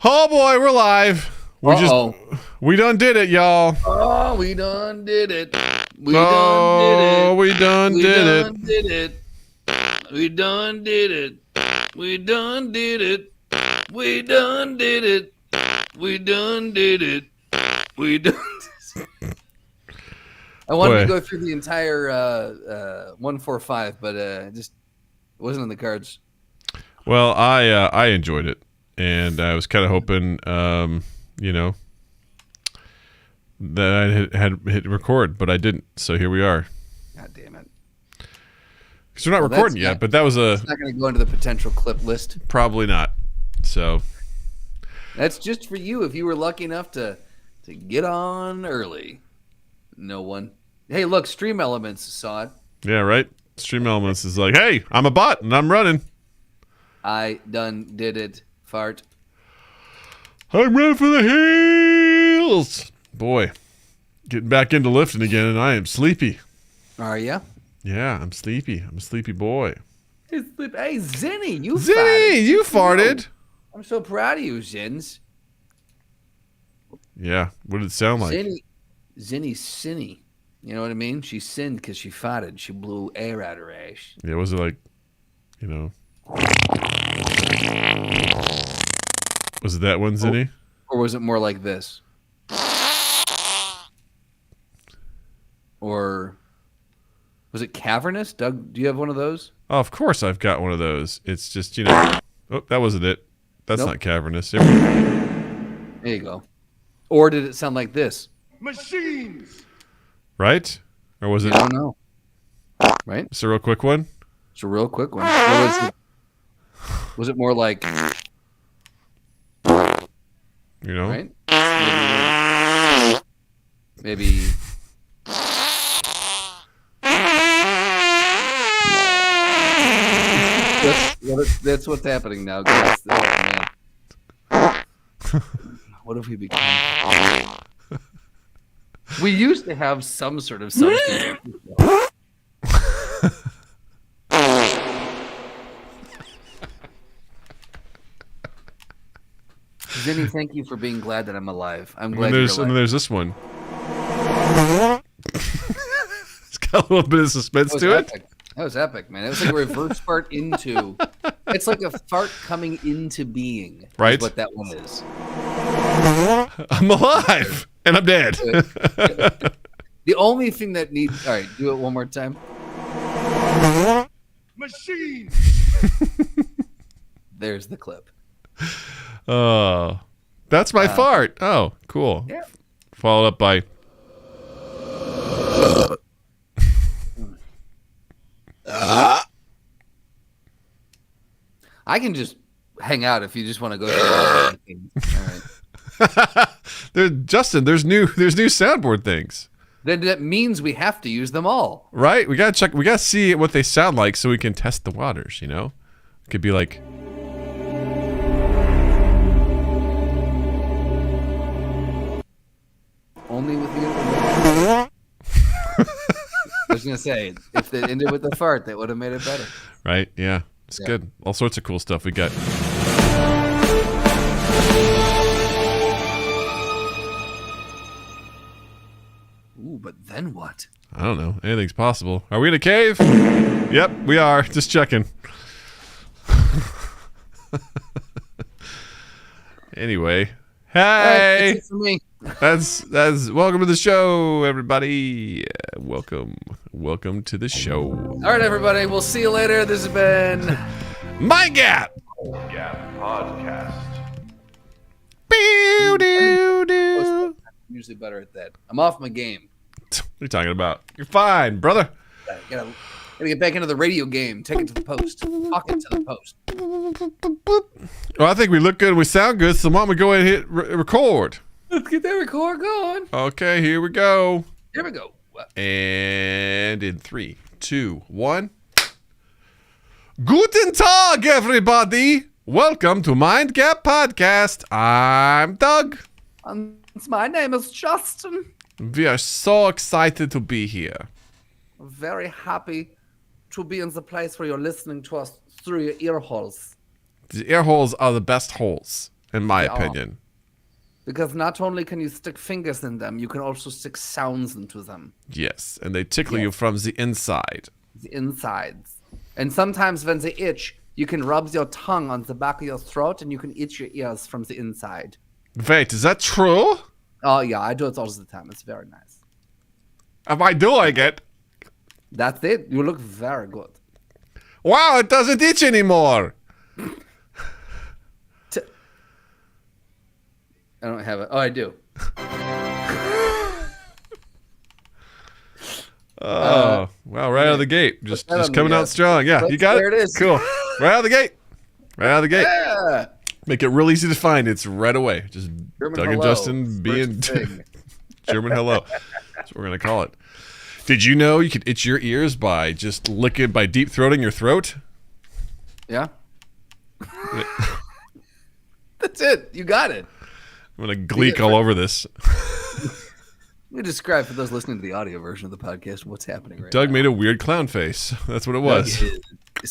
Oh boy, we're live. We done did it, y'all. Oh, we done did it. We done did it. We done did it. We done did it. We done did it. We done did it. We done. I wanted to go through the entire 145, but it just wasn't in the cards. Well, I enjoyed it, and I was kind of hoping, that I had hit record, but I didn't. So here we are. God damn it! Because we're not recording yet, but that was it's not going to go into the potential clip list. Probably not. So that's just for you if you were lucky enough to get on early. No one. Hey, look, Stream Elements saw it. Yeah, right. Stream Elements is like, hey, I'm a bot and I'm running. I done did it. Fart. I'm ready for the hills. Boy, getting back into lifting again, and I am sleepy. Are you? Yeah, I'm sleepy. I'm a sleepy boy. Hey, Zinny, you farted. I'm so proud of you, Zins. Yeah, what did it sound like? Zinny Sinny. You know what I mean? She sinned because she farted. She blew air out her ass. Yeah, was it like, was it that one, Zinny? Or was it more like this? Or was it cavernous? Doug, do you have one of those? Oh, of course I've got one of those. It's just, oh, that wasn't it. That's not cavernous. There you go. Or did it sound like this? Machines! Right? Or was it? I don't know. Right? It's a real quick one? It's a real quick one. Or was it more like... Right? Maybe... That's what's happening now, guys. Oh, man. What have we become? We used to have some sort of substance. Zinny, thank you for being glad that I'm alive. I'm glad you're alive. And there's this one. It's got a little bit of suspense to it. That was epic, man. It was like a reverse fart into... It's like a fart coming into being. Right. Is what that one is. I'm alive. And I'm dead. The only thing that needs... All right, do it one more time. Machine! There's the clip. Oh. That's my fart. Oh, cool. Yeah. Followed up by... I can just hang out if you just want to go. All right. Justin, there's new soundboard things. Then that means we have to use them all. Right? We gotta check. We gotta see what they sound like so we can test the waters. It could be like. Only with the. I was gonna say, if they ended with the fart, that would have made it better. Right? Yeah. It's good. All sorts of cool stuff we got. Ooh, but then what? I don't know. Anything's possible. Are we in a cave? Yep, we are. Just checking. Anyway. Hey! That's it for me. That's welcome to the show, everybody. Welcome to the show. All right, everybody. We'll see you later. This has been My Gap Podcast. I'm usually better at that. I'm off my game. What are you talking about? You're fine, brother. Gotta get back into the radio game. Take it to the post. Talk it to the post. Well, I think we look good and we sound good, so why don't we go ahead and hit record? Let's get that record going. Okay, here we go. Here we go. And in 3, 2, 1. Guten Tag, everybody. Welcome to Mind Gap Podcast. I'm Doug. My name is Justin. We are so excited to be here. Very happy to be in the place where you're listening to us through your ear holes. The ear holes are the best holes. in my They are. opinion. Because not only can you stick fingers in them, you can also stick sounds into them. Yes, and they tickle you from the inside. The insides. And sometimes when they itch, you can rub your tongue on the back of your throat and you can itch your ears from the inside. Wait, is that true? Oh, yeah, I do it all the time. It's very nice. Am I doing it? That's it. You look very good. Wow, it doesn't itch anymore. I don't have it. Oh, I do. Oh, wow, right out of the gate. Just that on coming the, out strong. Yeah, you got there it? it is. Cool. Right out of the gate. Right out of the gate. Yeah. Make it real easy to find. It's right away. Just German Doug and hello. Justin being German hello. That's what we're going to call it. Did you know you could itch your ears by just by deep throating your throat? Yeah. That's it. You got it. I'm going to gleek all over this. Let me describe for those listening to the audio version of the podcast what's happening right Doug now. made a weird clown face. That's what it was.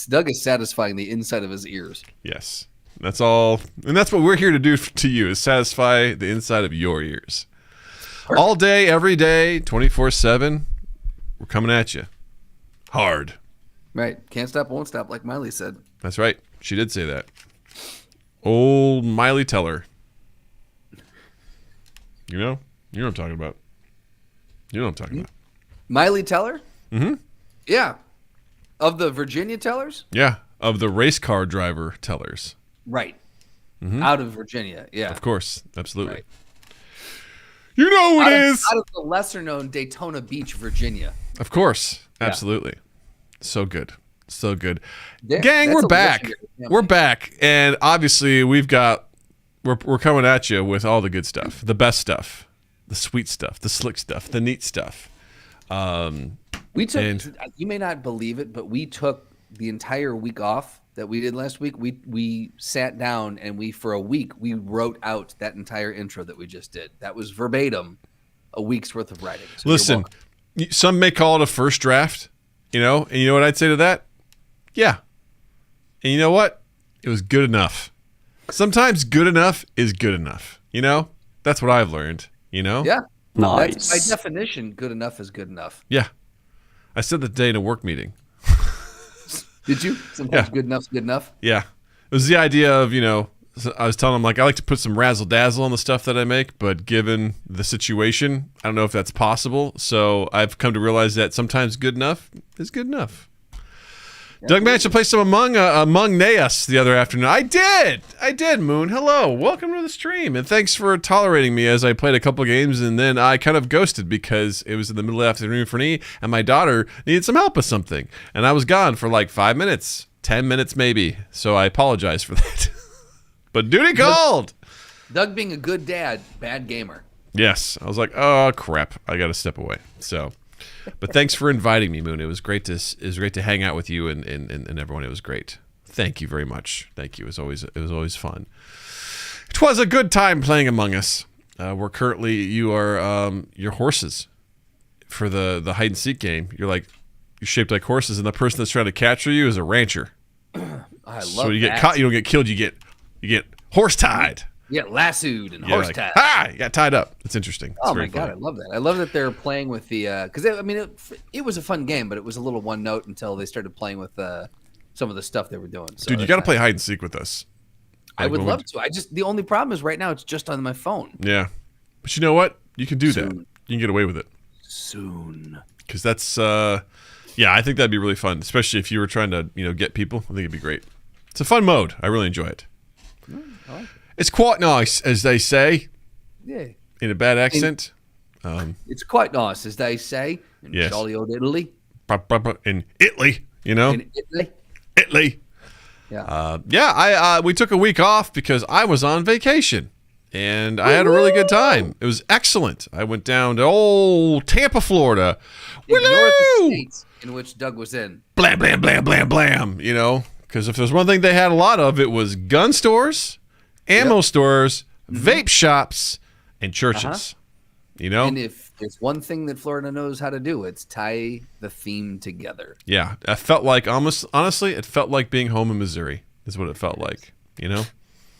Doug is satisfying the inside of his ears. Yes. That's all. And that's what we're here to do to you, is satisfy the inside of your ears. Perfect. All day, every day, 24/7. We're coming at you. Hard. Right. Can't stop, won't stop, like Miley said. That's right. She did say that. Old Miley Teller. You know? You know what I'm talking about. You know what I'm talking about. Miley Teller? Mm-hmm. Yeah. Of the Virginia Tellers? Yeah. Of the race car driver tellers. Right. Out of Virginia. Yeah. Of course. Absolutely. Right. You know who it Out is. of the lesser known Daytona Beach, Virginia. Of course. Absolutely. So good. So good. There- Gang, that's we're a back. legendary family. We're back. And obviously we're coming at you with all the good stuff. The best stuff. The sweet stuff. The slick stuff. The neat stuff. We took, and- you may not believe it, but we took the entire week off that we did last week. We sat down and for a week, we wrote out that entire intro that we just did. That was verbatim a week's worth of writing. So you're Listen, welcome. some may call it a first draft, and you know what I'd say to that? Yeah. And you know what? It was good enough. Sometimes good enough is good enough. That's what I've learned, Yeah. Nice. That's, by definition, good enough is good enough. Yeah. I said that today in a work meeting. Did you? Sometimes Yeah. good enough's good enough. Yeah. It was the idea of, I was telling them, like, I like to put some razzle dazzle on the stuff that I make, but given the situation, I don't know if that's possible. So I've come to realize that sometimes good enough is good enough. Doug managed to play some Among Us the other afternoon. I did, Moon. Hello. Welcome to the stream. And thanks for tolerating me as I played a couple games, and then I kind of ghosted because it was in the middle of the afternoon for me, and my daughter needed some help with something. And I was gone for like 5 minutes, 10 minutes maybe. So I apologize for that. But duty called. Doug being a good dad, bad gamer. Yes. I was like, oh, crap. I got to step away. So... But thanks for inviting me, Moon. It was great to hang out with you and everyone. It was great. Thank you very much. Thank you. It was always fun. It was a good time playing Among Us. We're currently your horses for the hide and seek game. You're shaped like horses, and the person that's trying to capture you is a rancher. I love So you that. get caught, you don't get killed. You get horse tied. You get lassoed and Yeah, horse like, tied. you got tied up. It's interesting. It's Oh very my god, funny. I love that. I love that they're playing with the because it was a fun game, but it was a little one note until they started playing with some of the stuff they were doing. So Dude, you got to play hide and seek with us. I would love to. The only problem is right now it's just on my phone. Yeah, but you know what? You can do that. Soon. You can get away with it Soon. because that's I think that'd be really fun, especially if you were trying to get people. I think it'd be great. It's a fun mode. I really enjoy it. I like it. It's quite nice, as they say Yeah. in a bad accent. It's quite nice, as they say in Yes. jolly old Italy. In Italy, In Italy. Italy. Yeah. We took a week off because I was on vacation, and I had a really good time. It was excellent. I went down to old Tampa, Florida. Ignore the Woo! states in which Doug was in. Blam, blam, blam, blam, blam. Because if there's one thing they had a lot of, it was gun stores, ammo stores, vape shops, and churches. And if there's one thing that Florida knows how to do, it's tie the theme together. Yeah, I felt like honestly, it felt like being home in Missouri. Is what it felt like.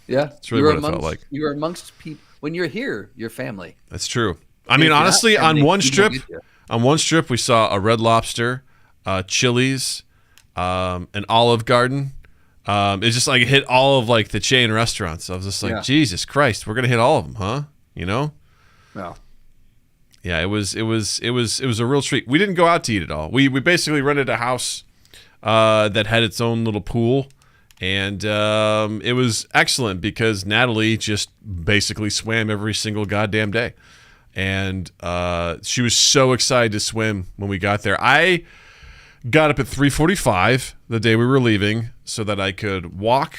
Yeah, It's really what it felt like. You're amongst people. When you're here, you're family. That's true. I mean, honestly, on one strip, we saw a Red Lobster, Chili's, an Olive Garden. It's just like it hit all of like the chain restaurants. I was just like, Jesus Christ, we're gonna hit all of them, huh? You know? No. Yeah, it was a real treat. We didn't go out to eat at all. We basically rented a house that had its own little pool, and it was excellent because Natalie just basically swam every single goddamn day, and she was so excited to swim when we got there. I got up at 3:45 the day we were leaving so that I could walk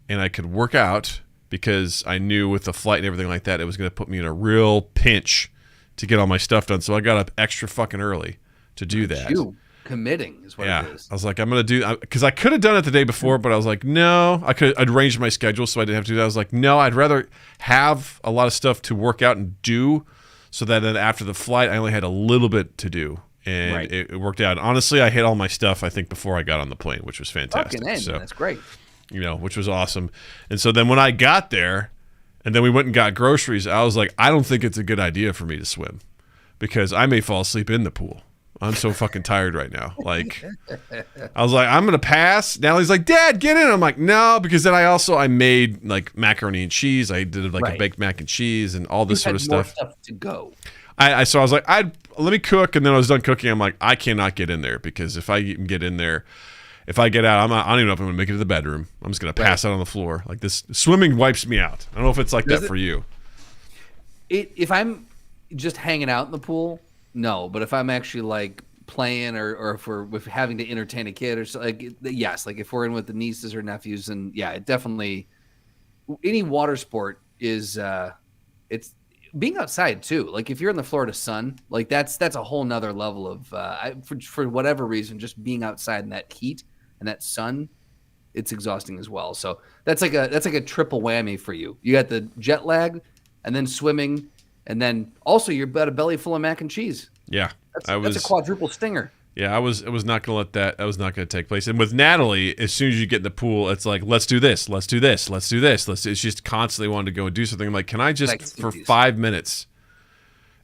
and I could work out because I knew with the flight and everything like that, it was going to put me in a real pinch to get all my stuff done. So I got up extra fucking early to do that. You committing is what it is. I was like, I'm going to do, because I could have done it the day before, but I was like, no, I'd arranged my schedule so I didn't have to do that. I was like, no, I'd rather have a lot of stuff to work out and do so that then after the flight, I only had a little bit to do. And it worked out. Honestly, I hit all my stuff, I think, before I got on the plane, which was fantastic. So, that's great. You know, which was awesome. And so then when I got there, and then we went and got groceries, I was like, I don't think it's a good idea for me to swim because I may fall asleep in the pool. I'm so fucking tired right now. Like, I was like, I'm going to pass. Natalie's like, Dad, get in. I'm like, no, because then I made like macaroni and cheese. I did like a baked mac and cheese and all this sort of stuff. More stuff to go. So I was like, let me cook. And then I was done cooking. I'm like, I cannot get in there because if I even get in there, if I get out, I don't even know if I'm going to make it to the bedroom. I'm just going to pass out on the floor. Like this swimming wipes me out. I don't know if it's like that for you. If I'm just hanging out in the pool, no. But if I'm actually like playing or if we're having to entertain a kid or so, like, yes, like if we're in with the nieces or nephews, and it definitely, any water sport is, it's being outside too. Like if you're in the Florida sun, like that's a whole nother level of, for whatever reason, just being outside in that heat and that sun, it's exhausting as well. So that's like a triple whammy for you. You got the jet lag and then swimming, and then also you've got a belly full of mac and cheese. Yeah. That's a quadruple stinger. Yeah, I was not going to let that. That was not going to take place. And with Natalie, as soon as you get in the pool, it's like, let's do this, let's do this, let's do this. It's just constantly wanting to go and do something. I'm like, can I just for 5 minutes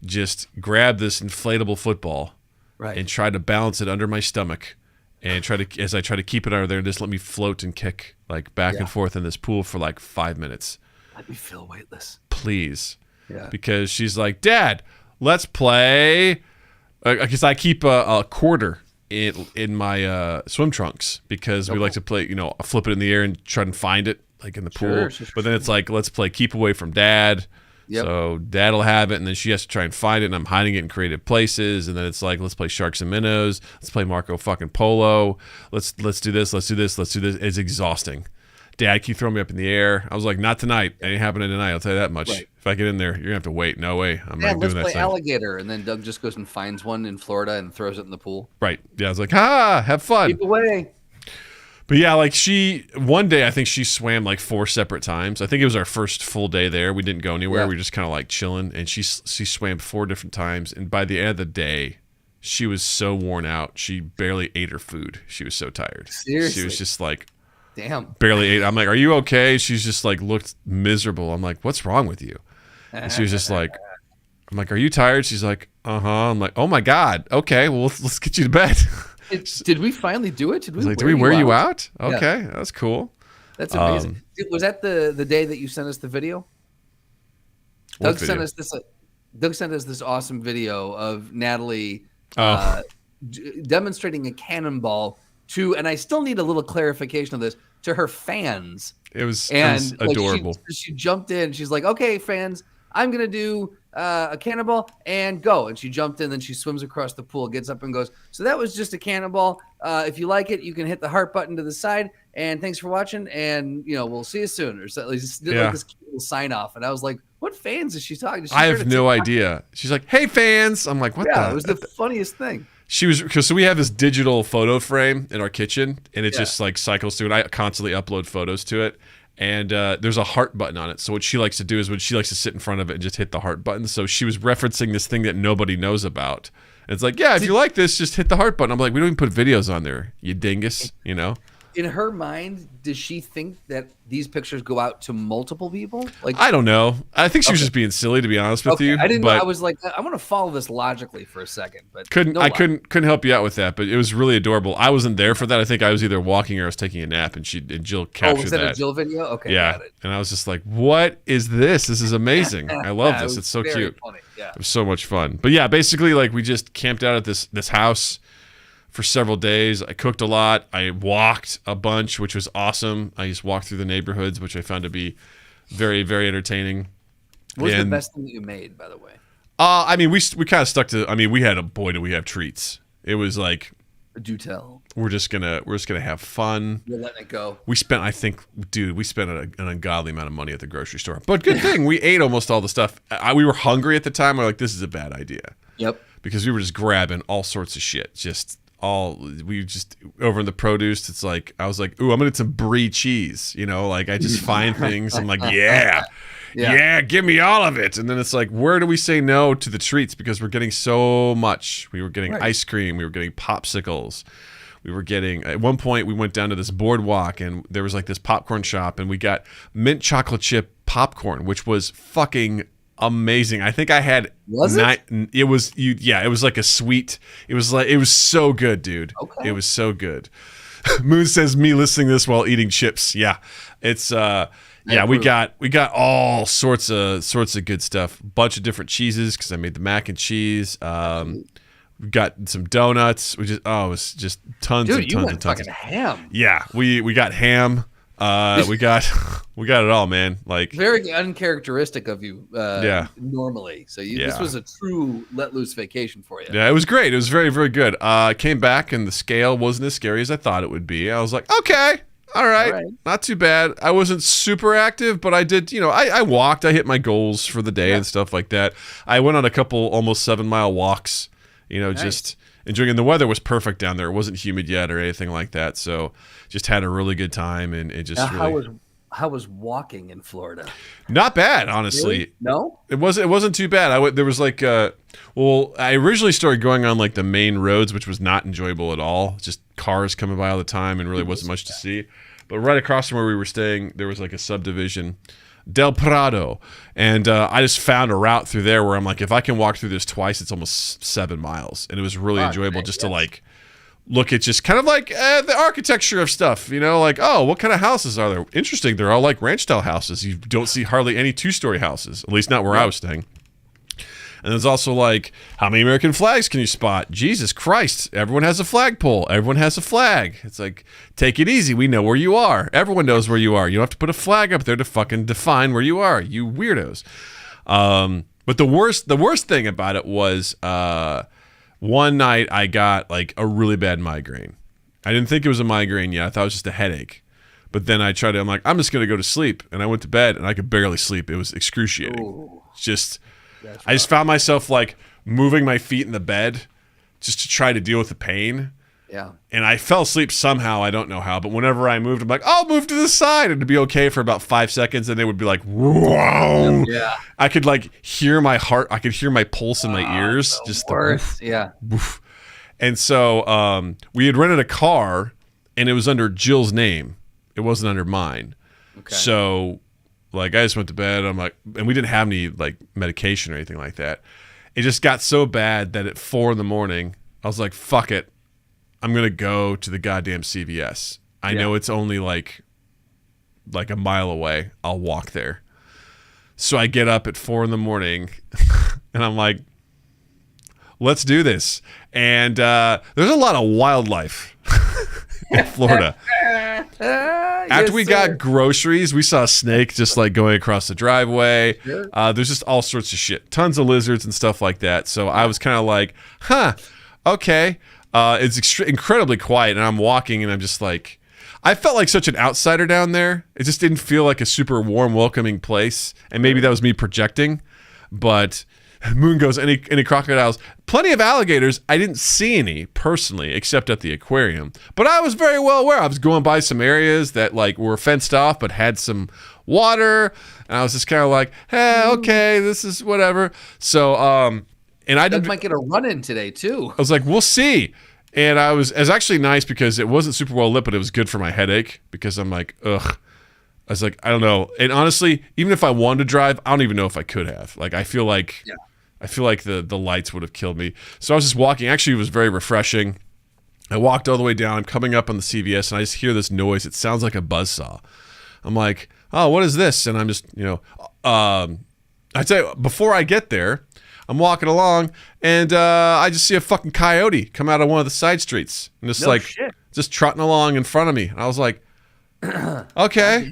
just grab this inflatable football and try to balance it under my stomach and as I try to keep it out of there, and just let me float and kick like back and forth in this pool for like 5 minutes. Let me feel weightless, please. Yeah. Because she's like, Dad, let's play. Because I keep a quarter in my swim trunks because we like to play, flip it in the air and try and find it like in the pool. But then it's like, let's play keep away from Dad. Yep. So Dad will have it, and then she has to try and find it, and I'm hiding it in creative places. And then it's like, let's play Sharks and Minnows. Let's play Marco fucking Polo. Let's do this. Let's do this. Let's do this. It's exhausting. Dad, keep throwing me up in the air. I was like, not tonight. It ain't happening tonight. I'll tell you that much. Right. If I get in there, you're gonna have to wait. No way. I'm not doing that. Let's play alligator, and then Doug just goes and finds one in Florida and throws it in the pool. Right. Yeah. I was like, have fun. Keep away. But yeah, like one day I think she swam like 4 separate times. I think it was our first full day there. We didn't go anywhere. We were just kind of like chilling, and she swam 4 different times. And by the end of the day, she was so worn out. She barely ate her food. She was so tired. Seriously. She was just like, damn, barely ate. I'm like, are you okay? She's just like looked miserable. I'm like, what's wrong with you? And she was just like, I'm like, are you tired? She's like, uh-huh. I'm like, oh my God. Okay, well let's get you to bed. Did we finally do it? Did we wear you out? Okay, that's cool. That's amazing. Was that the day that you sent us the video? Doug sent us this awesome video of Natalie demonstrating a cannonball to, and I still need a little clarification of this, to her fans. It was adorable. She jumped in. She's like, okay, fans, I'm going to do a cannonball and go. And she jumped in, then she swims across the pool, gets up and goes, so that was just a cannonball. If you like it, you can hit the heart button to the side. And thanks for watching. And, we'll see you soon. Or so, like this little sign off. And I was like, what fans is she talking to? I have no idea. She's like, hey, fans. I'm like, what the? Yeah, it was the funniest thing. So we have this digital photo frame in our kitchen, and it just like cycles through, and I constantly upload photos to it. And there's a heart button on it. So what she likes to do is when she likes to sit in front of it and just hit the heart button. So she was referencing this thing that nobody knows about. And it's like, yeah, if you like this, just hit the heart button. I'm like, we don't even put videos on there, you dingus, in her mind, does she think that these pictures go out to multiple people? Like, I don't know. I think she was just being silly, to be honest with you. I didn't know. but I was like, I want to follow this logically for a second, but couldn't no I lie. couldn't help you out with that. But it was really adorable. I wasn't there for that. I think I was either walking or I was taking a nap, and Jill Oh, captured was that a Jill video? Okay, Yeah, got it. and I was just like, "What is this? This is amazing. I love Yeah, it this. was It's so very cute. funny. Yeah. It was so much fun." But yeah, basically, like we just camped out at this house for several days. I cooked a lot. I walked a bunch, which was awesome. I just walked through the neighborhoods, which I found to be very, very entertaining. What was the And, best thing that you made, by the way? I mean, we kind of stuck to. I mean, we had boy, do we have treats. It was like Do tell. we're just gonna have fun. You're letting it go. We spent, I think, dude, we spent an ungodly amount of money at the grocery store. But good thing we ate almost all the stuff. We were hungry at the time. We're like, this is a bad idea. Yep. Because we were just grabbing all sorts of shit. We just over in the produce. It's like I was like, ooh, I'm gonna get some brie cheese. You know, like I just find things. I'm like, yeah, give me all of it. And then it's like, where do we say no to the treats? Because we're getting so much. We were getting ice cream. We were getting popsicles. We were getting, at one point, we went down to this boardwalk and there was like this popcorn shop and we got mint chocolate chip popcorn, which was fucking amazing. I think I had it was like a sweet. It was so good, dude. Okay. It was so good. Moon says me listening to this while eating chips. Yeah. It's we got all sorts of good stuff. Bunch of different cheeses because I made the mac and cheese. We got some donuts. It was just tons and tons and tons. Fucking ham. Yeah, we got ham. We got it all, man. Like Very uncharacteristic of you. Normally, so this Yeah. was a true let loose vacation for you. yeah, it was great. It was very, very good. I came back and the scale wasn't as scary as I thought it would be. I was like, okay, all right, not too bad. I wasn't super active, but I did. I walked. I hit my goals for the day and stuff like that. I went on a couple almost 7-mile walks. Just enjoying. And the weather was perfect down there. It wasn't humid yet or anything like that. So just had a really good time and it just How was walking in Florida? Not bad, honestly. Really? No? It wasn't too bad. There was like I originally started going on like the main roads, which was not enjoyable at all. Just cars coming by all the time and really wasn't much to see. But right across from where we were staying, there was like a subdivision, Del Prado, and I just found a route through there where I'm like, if I can walk through this twice, it's almost 7 miles, and it was really enjoyable to like look at just kind of like the architecture of stuff, like, oh, what kind of houses are there? Interesting, they're all like ranch style houses. You don't see hardly any 2-story houses, at least not where I was staying. And there's also like, how many American flags can you spot? Jesus Christ, everyone has a flagpole. Everyone has a flag. It's like, take it easy. We know where you are. Everyone knows where you are. You don't have to put a flag up there to fucking define where you are, you weirdos. But the worst thing about it was one night I got like a really bad migraine. I didn't think it was a migraine yet. I thought it was just a headache. But then I'm like, I'm just going to go to sleep. And I went to bed and I could barely sleep. It was excruciating. Ooh. I just found myself like moving my feet in the bed just to try to deal with the pain. Yeah. And I fell asleep somehow. I don't know how, but whenever I moved, I'm like, I'll move to the side, and it'd be okay for about 5 seconds. And it would be like, whoa. Yeah. I could like hear my heart. I could hear my pulse in my ears. Just the worst. Yeah. woof. And so we had rented a car and it was under Jill's name. It wasn't under mine. Okay. So like I just went to bed. I'm like, and we didn't have any like medication or anything like that. It just got so bad that at 4 a.m, I was like, fuck it. I'm going to go to the goddamn CVS. I know it's only like a mile away. I'll walk there. So I get up at 4 a.m. and I'm like, let's do this. And there's a lot of wildlife in Florida. After we got groceries, we saw a snake just like going across the driveway. Sure. There's just all sorts of shit. Tons of lizards and stuff like that. So I was kind of like, okay. It's incredibly quiet, and I'm walking, and I'm just like, I felt like such an outsider down there. It just didn't feel like a super warm, welcoming place. And maybe that was me projecting. But Moon goes, any crocodiles? Plenty of alligators. I didn't see any personally, except at the aquarium. But I was very well aware. I was going by some areas that like were fenced off, but had some water. And I was just kind of like, hey, okay, this is whatever. So, and I might get a run-in today too. I was like, we'll see. And it was actually nice because it wasn't super well lit, but it was good for my headache because I'm like, ugh. I was like, I don't know. And honestly, even if I wanted to drive, I don't even know if I could have. Like, I feel like the lights would have killed me. So I was just walking. Actually, it was very refreshing. I walked all the way down. I'm coming up on the CVS, and I just hear this noise. It sounds like a buzzsaw. I'm like, oh, what is this? And I'm just, I'd say before I get there, I'm walking along, and I just see a fucking coyote come out of one of the side streets. And just trotting along in front of me. And I was like, okay.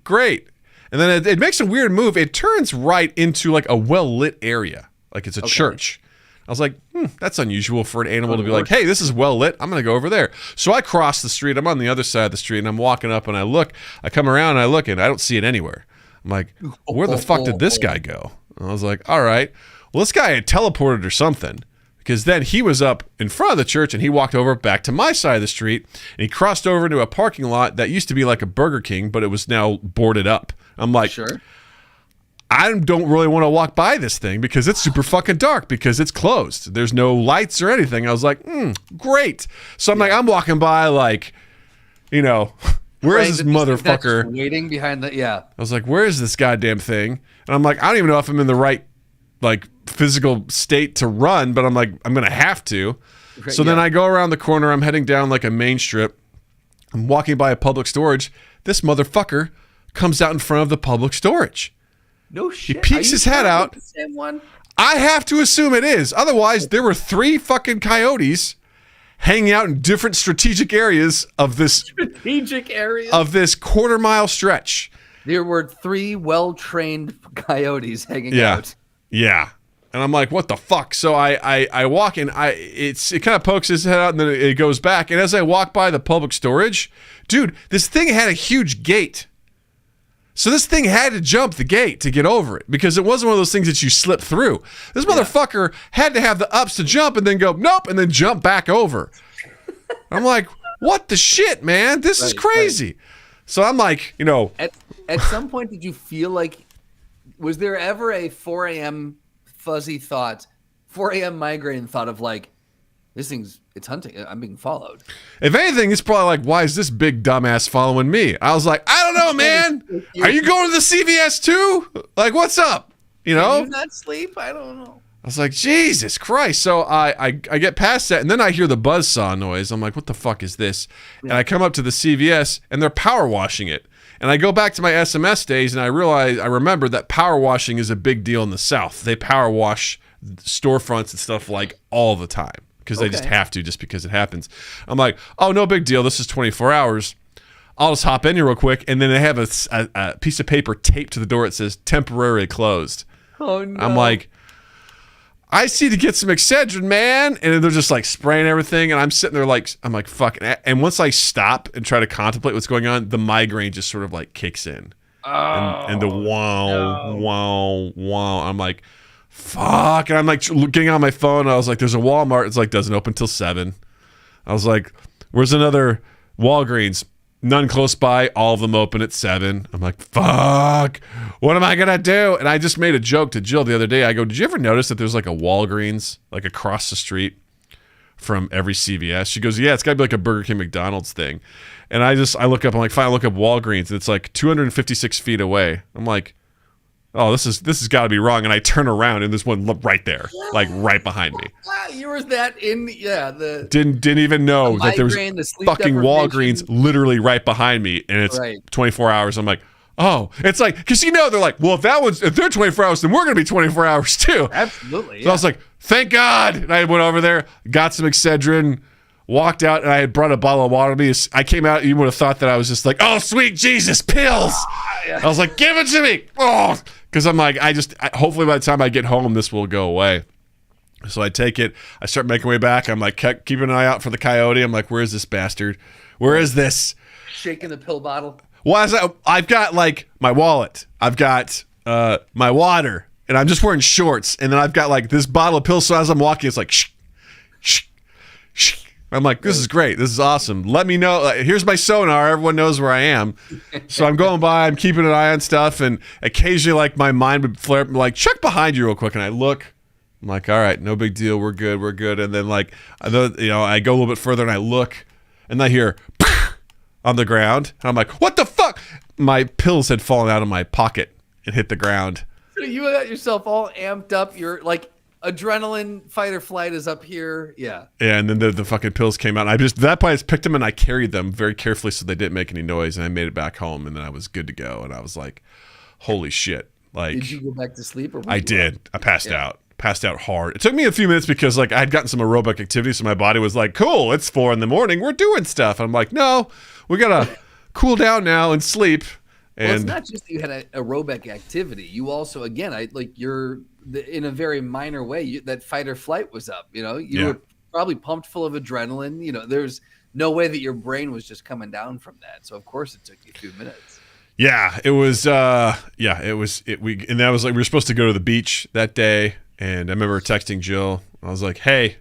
Great. And then it makes a weird move. It turns right into like a well-lit area. Like it's a church. I was like, that's unusual for an animal to be like, hey, this is well-lit. I'm going to go over there. So I cross the street. I'm on the other side of the street, and I'm walking up, and I come around, and I look, and I don't see it anywhere. I'm like, where the fuck did this guy go? And I was like, all right. Well, this guy had teleported or something. Because then he was up in front of the church and he walked over back to my side of the street and he crossed over into a parking lot that used to be like a Burger King, but it was now boarded up. I'm like, sure. I don't really want to walk by this thing because it's super fucking dark because it's closed. There's no lights or anything. I was like, great. So I'm like, I'm walking by like, where is this motherfucker? Waiting behind I was like, where is this goddamn thing? And I'm like, I don't even know if I'm in the right like physical state to run, but I'm like, I'm gonna have to. So then I go around the corner. I'm heading down like a main strip. I'm walking by a public storage. This motherfucker comes out in front of the public storage. No shit. He peeks his head out. The same one? I have to assume it is. Otherwise, there were 3 fucking coyotes hanging out in different strategic areas of this quarter-mile stretch. There were 3 well-trained coyotes hanging out. Yeah. And I'm like, what the fuck? So I walk and it kind of pokes his head out and then it goes back. And as I walk by the public storage, dude, this thing had a huge gate. So this thing had to jump the gate to get over it because it wasn't one of those things that you slip through. This motherfucker had to have the ups to jump and then go, nope, and then jump back over. I'm like, what the shit, man? This is crazy. Right. So I'm like, At some point, did you feel like, was there ever a 4 a.m. fuzzy thought, 4 a.m. migraine thought of like, it's hunting. I'm being followed. If anything, it's probably like, why is this big dumbass following me? I was like, I don't know, man. Are you going to the CVS too? Like, what's up? Can you not sleep? I don't know. I was like, Jesus Christ. So I get past that, and then I hear the buzzsaw noise. I'm like, what the fuck is this? Yeah. And I come up to the CVS, and they're power washing it. And I go back to my SMS days, and I remember that power washing is a big deal in the South. They power wash storefronts and stuff like all the time because they just have to, just because it happens. I'm like, oh, no big deal. This is 24 hours. I'll just hop in here real quick. And then they have a piece of paper taped to the door. It says temporarily closed. Oh, no. I'm like, I see to get some Excedrin, man. And they're just like spraying everything. And I'm sitting there like, I'm like, fuck. And once I stop and try to contemplate what's going on, the migraine just sort of like kicks in. And the wow. I'm like, fuck. And I'm like getting on my phone. And I was like, there's a Walmart. It's like, doesn't open till 7. I was like, where's another Walgreens? None close by. All of them open at 7. I'm like, fuck. What am I going to do? And I just made a joke to Jill the other day. I go, did you ever notice that there's like a Walgreens like across the street from every CVS? She goes, yeah, it's got to be like a Burger King McDonald's thing. And I look up, I'm like, fine, I look up Walgreens. And it's like 256 feet away. I'm like, oh, this has got to be wrong. And I turn around and there's one right there, like right behind me. You were that in, the didn't even know that there was fucking Walgreens literally right behind me, and it's 24 hours. I'm like, oh, it's like, because they're like, well, if they're 24 hours, then we're gonna be 24 hours too. Absolutely. So I was like, thank God. And I went over there, got some Excedrin, walked out, and I had brought a bottle of water to me. I came out, you would have thought that I was just like, oh, sweet Jesus, pills. I was like, give it to me. Oh, because I'm like, hopefully by the time I get home, this will go away. So I take it. I start making my way back. I'm like, keeping an eye out for the coyote. I'm like, where is this bastard? Where is this? Shaking the pill bottle. Well, I've got like my wallet. I've got my water, and I'm just wearing shorts. And then I've got like this bottle of pills. So as I'm walking, it's like, shh, shh, shh. I'm like, this is great. This is awesome. Let me know. Here's my sonar. Everyone knows where I am. So I'm going by. I'm keeping an eye on stuff. And occasionally, like, my mind would flare up, like, check behind you real quick. And I look. I'm I'm like, all right, no big deal. We're good. And then like, I go a little bit further and I look and I hear on the ground. And I'm like, what the fuck? My pills had fallen out of my pocket and hit the ground. So you got yourself all amped up. You're like adrenaline, fight or flight is up here. Yeah. Yeah, and then the fucking pills came out. At that point, I just picked them and I carried them very carefully so they didn't make any noise. And I made it back home, and then I was good to go. And I was like, holy shit. Like, did you go back to sleep? Or I did. I passed out. Passed out hard. It took me a few minutes because like I had gotten some aerobic activity, so my body was like, cool, it's 4 a.m. We're doing stuff. I'm like, no, we got to cool down now and sleep. And well, it's not just that you had an aerobic activity. You also, again, in a very minor way, that fight or flight was up. You were probably pumped full of adrenaline. There's no way that your brain was just coming down from that. So of course it took you a few minutes. Yeah, it was. And that was like we were supposed to go to the beach that day, and I remember texting Jill. I was like, hey,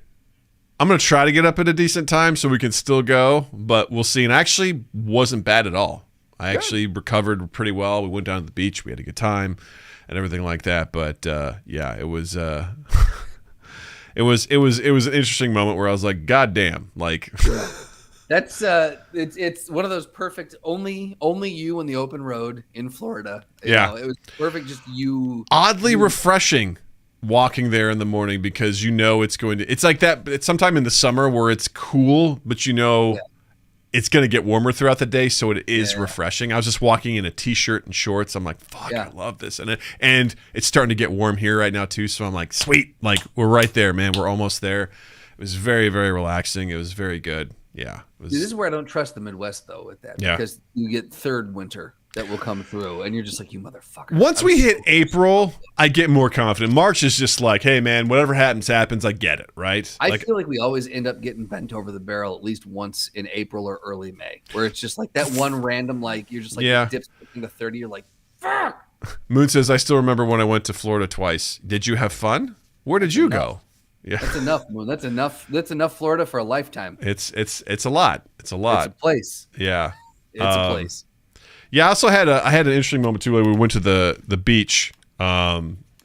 I'm gonna try to get up at a decent time so we can still go, but we'll see. And I actually wasn't bad at all. I actually recovered pretty well. We went down to the beach. We had a good time and everything like that. But it was it was an interesting moment where I was like, God damn, like that's it's one of those perfect only you on the open road in Florida. You know, it was perfect. Just you. Oddly refreshing walking there in the morning because it's like that. It's sometime in the summer where it's cool, but it's going to get warmer throughout the day, so it is refreshing. I was just walking in a t-shirt and shorts. I'm like, fuck, I love this. And it's starting to get warm here right now too, so I'm like, sweet. Like, we're right there, man. We're almost there. It was very, very relaxing. It was very good. Yeah. This is where I don't trust the Midwest, though, with that. Because you get third winter that will come through, and you're just like, you motherfucker. Once we hit April, I get more confident. March is just like, hey, man, whatever happens. I get it, right? I feel like we always end up getting bent over the barrel at least once in April or early May, where it's just like that one random, like, you're just like, it dips into 30, you're like, fuck. Moon says, I still remember when I went to Florida twice. Did you have fun? Where did you go? Yeah, that's enough, Moon. That's enough Florida for a lifetime. It's a lot. It's a lot. It's a place. Yeah. It's a place. Yeah, I also had an interesting moment too. Like we went to the beach. I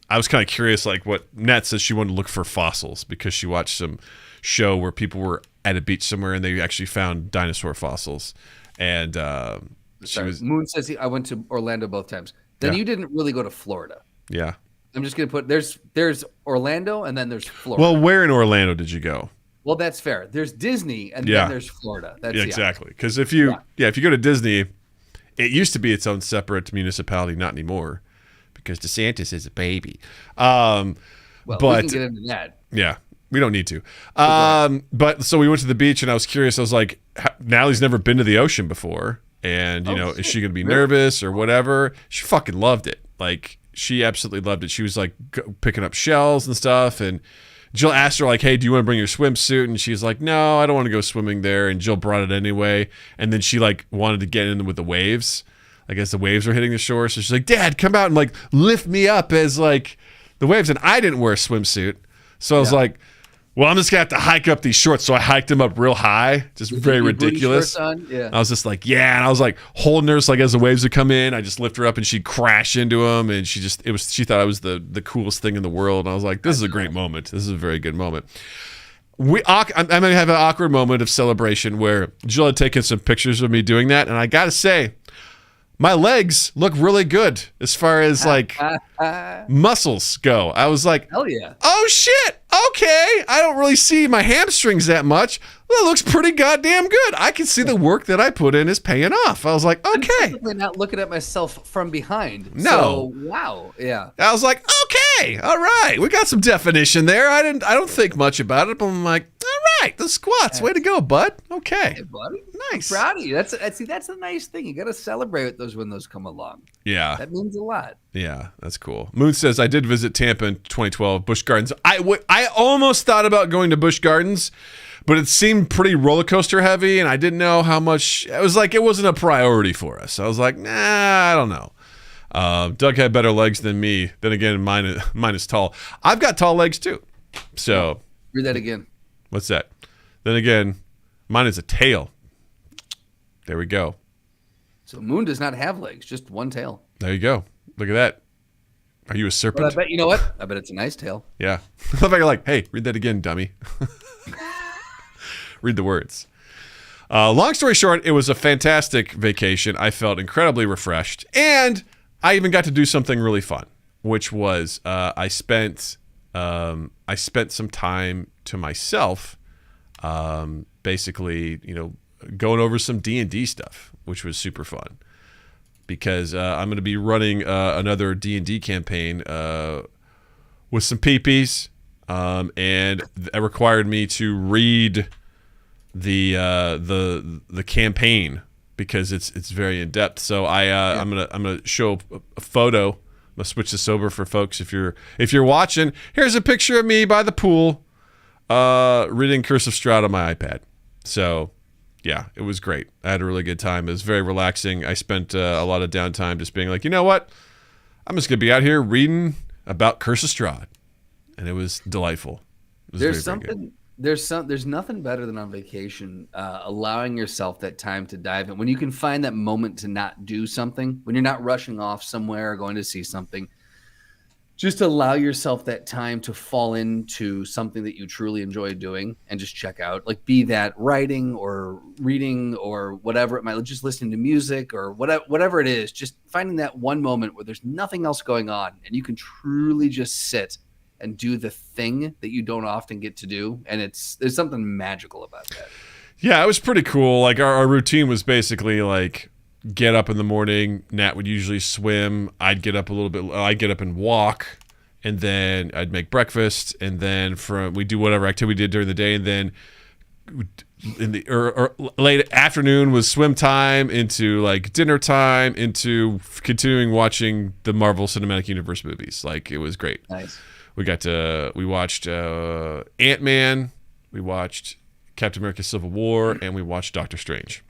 was kind of curious, like what Nat says she wanted to look for fossils because she watched some show where people were at a beach somewhere and they actually found dinosaur fossils. And Moon says I went to Orlando both times. Then you didn't really go to Florida. Yeah. I'm just gonna put there's Orlando and then there's Florida. Well, where in Orlando did you go? Well, that's fair. There's Disney and then there's Florida. That's exactly. Because if you go to Disney, it used to be its own separate municipality, not anymore, because DeSantis is a baby. But we can get into that. Yeah, we don't need to. But so we went to the beach, and I was curious. I was like, Natalie's never been to the ocean before, and is she going to be nervous or whatever? She fucking loved it. Like, she absolutely loved it. She was like picking up shells and stuff, and Jill asked her like, hey, do you want to bring your swimsuit? And she's like, no, I don't want to go swimming there. And Jill brought it anyway. And then she like wanted to get in with the waves, like as the waves were hitting the shore. So she's like, Dad, come out and like lift me up as like the waves. And I didn't wear a swimsuit. So I was like, well, I'm just going to have to hike up these shorts. So I hiked them up real high, just very ridiculous. Yeah. I was just like, yeah. And I was like holding her. So like as the waves would come in, I just lift her up and she'd crash into them. And she thought I was the coolest thing in the world. And I was like, this is a great moment. This is a very good moment. I'm going to have an awkward moment of celebration where Jill had taken some pictures of me doing that. And I got to say, my legs look really good as far as like muscles go. I was like, hell yeah. Oh shit. Okay. I don't really see my hamstrings that much. Well, it looks pretty goddamn good. I can see the work that I put in is paying off. I was like, okay. I'm typically not looking at myself from behind. No. So, wow. Yeah. I was like, okay. All right. We got some definition there. I don't think much about it, but I'm like, all right, the squats. Way to go, bud. Okay. Hey, buddy. Nice. I'm proud of you. That's a nice thing. You got to celebrate with those when those come along. Yeah. That means a lot. Yeah, that's cool. Moon says, I did visit Tampa in 2012, Busch Gardens. I almost thought about going to Busch Gardens, but it seemed pretty roller coaster heavy, and I didn't know how much. It was like it wasn't a priority for us. I was like, nah, I don't know. Doug had better legs than me. Then again, mine is tall. I've got tall legs too. So read that again. What's that? Then again, mine is a tail. There we go. So Moon does not have legs, just one tail. There you go. Look at that. Are you a But serpent? I bet, you know what? I bet it's a nice tail. Yeah. I love how you're like, hey, read that again, dummy. Read the words. Long story short, it was a fantastic vacation. I felt incredibly refreshed. And I even got to do something really fun, which was I spent some time to myself, basically, going over some D&D stuff, which was super fun. Because I'm going to be running another D&D campaign with some peepees, and it required me to read the campaign because it's very in depth. So I'm gonna show a photo. I'm gonna switch this over for folks. If you're watching, here's a picture of me by the pool, reading Curse of Strahd on my iPad. So. Yeah, it was great. I had a really good time. It was very relaxing. I spent a lot of downtime just being like, you know what? I'm just going to be out here reading about Curse of Strahd. And it was delightful. It was There's very, very something there's nothing better than on vacation, allowing yourself that time to dive in. When you can find that moment to not do something, when you're not rushing off somewhere or going to see something, just allow yourself that time to fall into something that you truly enjoy doing and just check out, like be that writing or reading or whatever it might, just listening to music or whatever it is, just finding that one moment where there's nothing else going on and you can truly just sit and do the thing that you don't often get to do. And there's something magical about that. Yeah, it was pretty cool. Like our routine was basically like, get up in the morning. Nat would usually swim. I'd get up I'd get up and walk, and then I'd make breakfast, and then we do whatever activity we did during the day, and then in the late afternoon was swim time into like dinner time into continuing watching the Marvel Cinematic Universe movies. Like it was great. Nice. We watched Ant-Man, we watched Captain America: Civil War, and we watched Doctor Strange.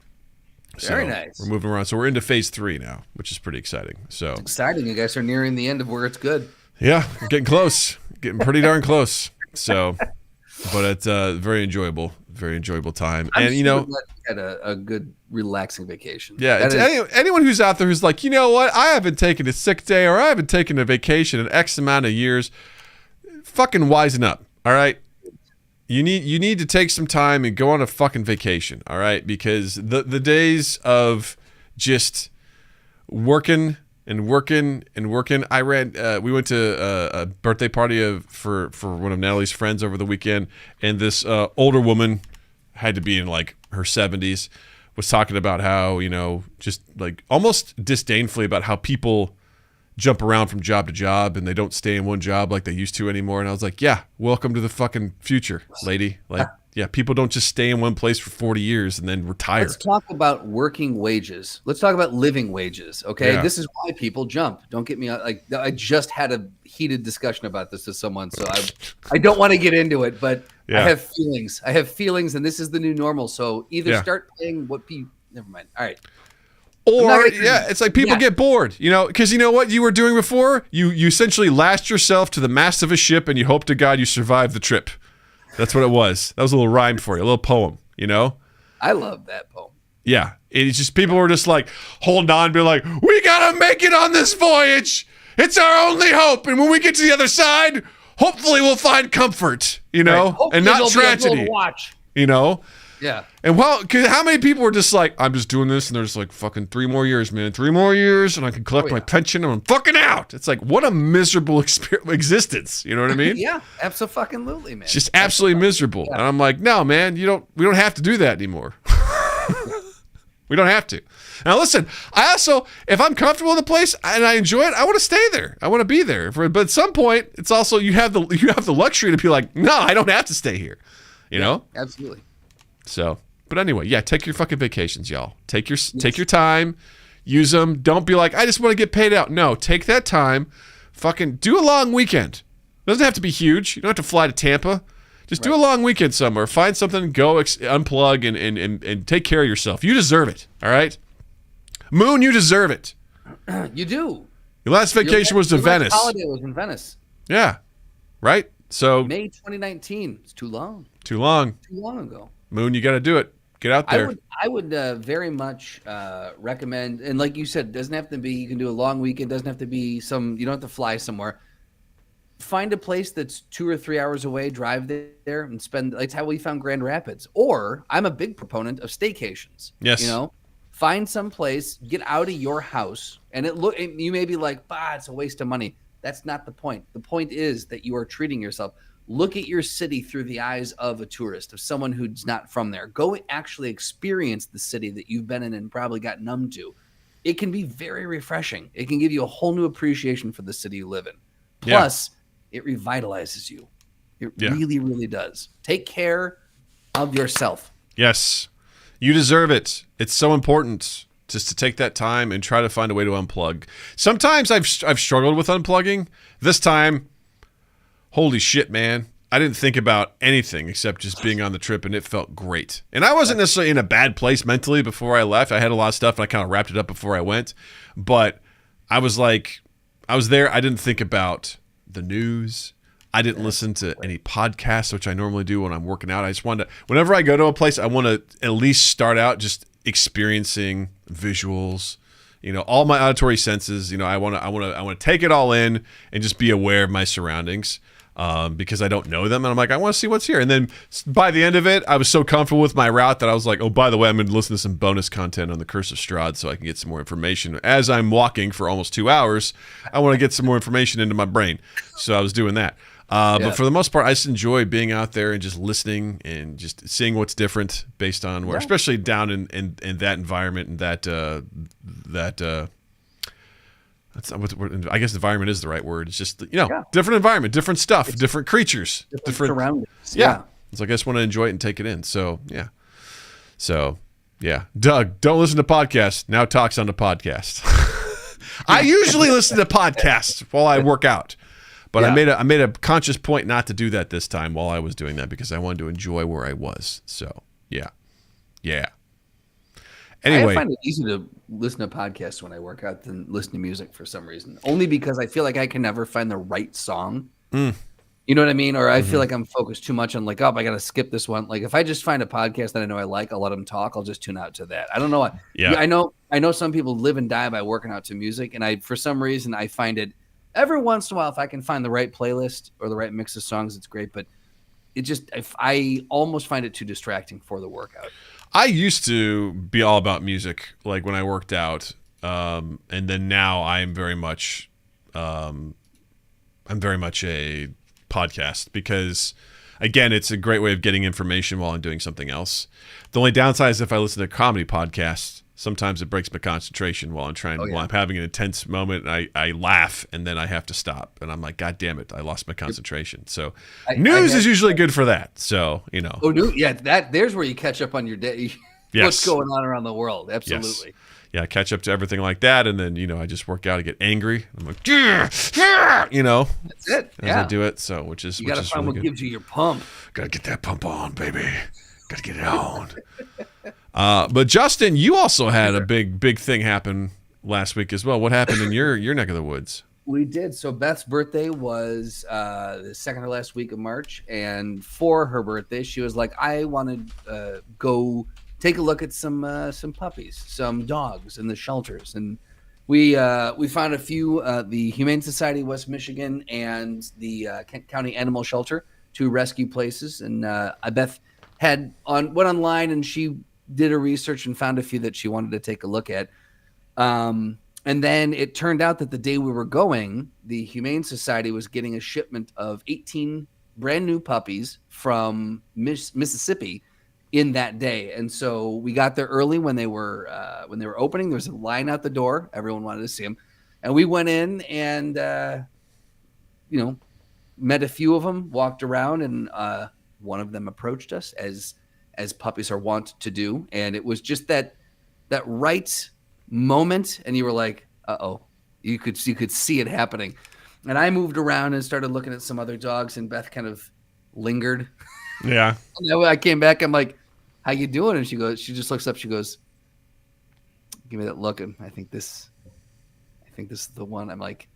Very nice. We're moving around. So we're into phase 3 now, which is pretty exciting. So Exciting. You guys are nearing the end of where it's good. yeah, we're getting close, getting pretty darn close. So, but it's very enjoyable time. I'm and sure that you had a good relaxing vacation. Yeah, anyone who's out there who's like, you know what, I haven't taken a sick day or I haven't taken a vacation in X amount of years, fucking wisen up. All right. You need to take some time and go on a fucking vacation, all right? Because the days of just working and working and working. We went to a birthday party for one of Natalie's friends over the weekend, and this older woman, had to be in like her 70s, was talking about how, just like almost disdainfully about how people jump around from job to job and they don't stay in one job like they used to anymore. And I was like, yeah, welcome to the fucking future, lady. Like, yeah, people don't just stay in one place for 40 years and then retire. Let's talk about working wages. Let's talk about living wages. Okay. Yeah. This is why people jump. Don't get me like, I just had a heated discussion about this with someone. So I don't want to get into it, but Yeah. I have feelings and this is the new normal. So either start paying what people, never mind. All right. Or, it's like people get bored, because you know what you were doing before? You essentially lashed yourself to the mast of a ship and you hope to God you survived the trip. That's what it was. That was a little rhyme for you, a little poem, I love that poem. Yeah. It's just people were just like holding on, be like, we got to make it on this voyage. It's our only hope. And when we get to the other side, hopefully we'll find comfort, and not tragedy, watch. Yeah. And how many people were just like, I'm just doing this, and they're just like, fucking 3 more years, man. 3 more years, and I can collect my pension, and I'm fucking out. It's like, what a miserable existence. You know what I mean? Yeah, absolutely, man. It's just absolutely miserable. Yeah. And I'm like, no, man, we don't have to do that anymore. We don't have to. Now, listen, I also, if I'm comfortable in the place and I enjoy it, I want to stay there. I want to be there. But at some point, it's also, you have the luxury to be like, no, I don't have to stay here. You know? Absolutely. So, but anyway, take your fucking vacations, y'all. Take your time, use them. Don't be like, I just want to get paid out. No, take that time, fucking do a long weekend. It doesn't have to be huge. You don't have to fly to Tampa. Just do a long weekend somewhere. Find something, go unplug and take care of yourself. You deserve it, all right? Moon, you deserve it. You do. Your last vacation was to Venice. Holiday was in Venice. Yeah, right? So May 2019. It's too long. Too long. Too long ago. Moon, you got to do it. Get out there. I would very much recommend, and like you said, it doesn't have to be, you can do a long weekend, doesn't have to be you don't have to fly somewhere. Find a place that's 2 or 3 hours away, drive there and spend, like how we found Grand Rapids. Or I'm a big proponent of staycations. Yes. You know, find some place, get out of your house, and you may be like, it's a waste of money. That's not the point. The point is that you are treating yourself. Look at your city through the eyes of a tourist, of someone who's not from there. Go actually experience the city that you've been in and probably got numb to. It can be very refreshing. It can give you a whole new appreciation for the city you live in. Plus, it revitalizes you. It really, really does. Take care of yourself. Yes. You deserve it. It's so important just to take that time and try to find a way to unplug. Sometimes I've struggled with unplugging. This time, holy shit, man. I didn't think about anything except just being on the trip, and it felt great. And I wasn't necessarily in a bad place mentally before I left. I had a lot of stuff, and I kind of wrapped it up before I went. But I was there. I didn't think about the news. I didn't listen to any podcasts, which I normally do when I'm working out. I just wanted to, whenever I go to a place, I want to at least start out just experiencing visuals, all my auditory senses. I want to take it all in and just be aware of my surroundings. Because I don't know them, and I'm like, I want to see what's here. And then by the end of it, I was so comfortable with my route that I was like, oh, by the way, I'm going to listen to some bonus content on the Curse of Strahd so I can get some more information. As I'm walking for almost 2 hours, I want to get some more information into my brain. So I was doing that. But for the most part, I just enjoy being out there and just listening and just seeing what's different based on where, especially down in that environment and that's I guess environment is the right word. It's just, different environment, different stuff, different creatures, different surroundings. Yeah. So I just want to enjoy it and take it in. So, yeah. Doug, don't listen to podcasts. Now talks on the podcast. I usually listen to podcasts while I work out. But I made a conscious point not to do that this time while I was doing that because I wanted to enjoy where I was. So, yeah. Anyway, I find it easier to listen to podcasts when I work out than listen to music for some reason. Only because I feel like I can never find the right song. You know what I mean? Or I feel like I'm focused too much on like, I got to skip this one. Like if I just find a podcast that I know I like, I'll let them talk. I'll just tune out to that. I don't know. I know some people live and die by working out to music. And for some reason, I find it every once in a while, if I can find the right playlist or the right mix of songs, it's great. But I almost find it too distracting for the workout. I used to be all about music, like when I worked out, and then now I'm very much a podcast because, again, it's a great way of getting information while I'm doing something else. The only downside is if I listen to comedy podcasts, sometimes it breaks my concentration while I'm having an intense moment and I laugh and then I have to stop and I'm like, God damn it, I lost my concentration. So news is usually good for that. So, there's where you catch up on your day. What's going on around the world. Absolutely. Yes. Yeah, catch up to everything like that. And then, I just work out, I get angry. I'm like, that's it. As I do it. So, which is you got to find really what good. gives you your pump. Got to get that pump on, baby. Got to get it on. But Justin, you also had a big thing happen last week as well. What happened in your neck of the woods? We did. So Beth's birthday was the second or last week of March, and for her birthday, she was like, "I want to go take a look at some puppies, some dogs in the shelters." And we found a few, the Humane Society of West Michigan and the Kent County Animal Shelter, two rescue places. And Beth went online and she did a research and found a few that she wanted to take a look at. And then it turned out that the day we were going, the Humane Society was getting a shipment of 18 brand new puppies from Mississippi in that day. And so we got there early when they were opening. There was a line out the door. Everyone wanted to see them. And we went in and, met a few of them, walked around, and one of them approached us as puppies are wont to do. And it was just that right moment. And you were like, uh-oh, you could see it happening. And I moved around and started looking at some other dogs, and Beth kind of lingered. Yeah. And I came back. I'm like, how you doing? And she just looks up. She goes, give me that look. And I think this is the one. I'm like,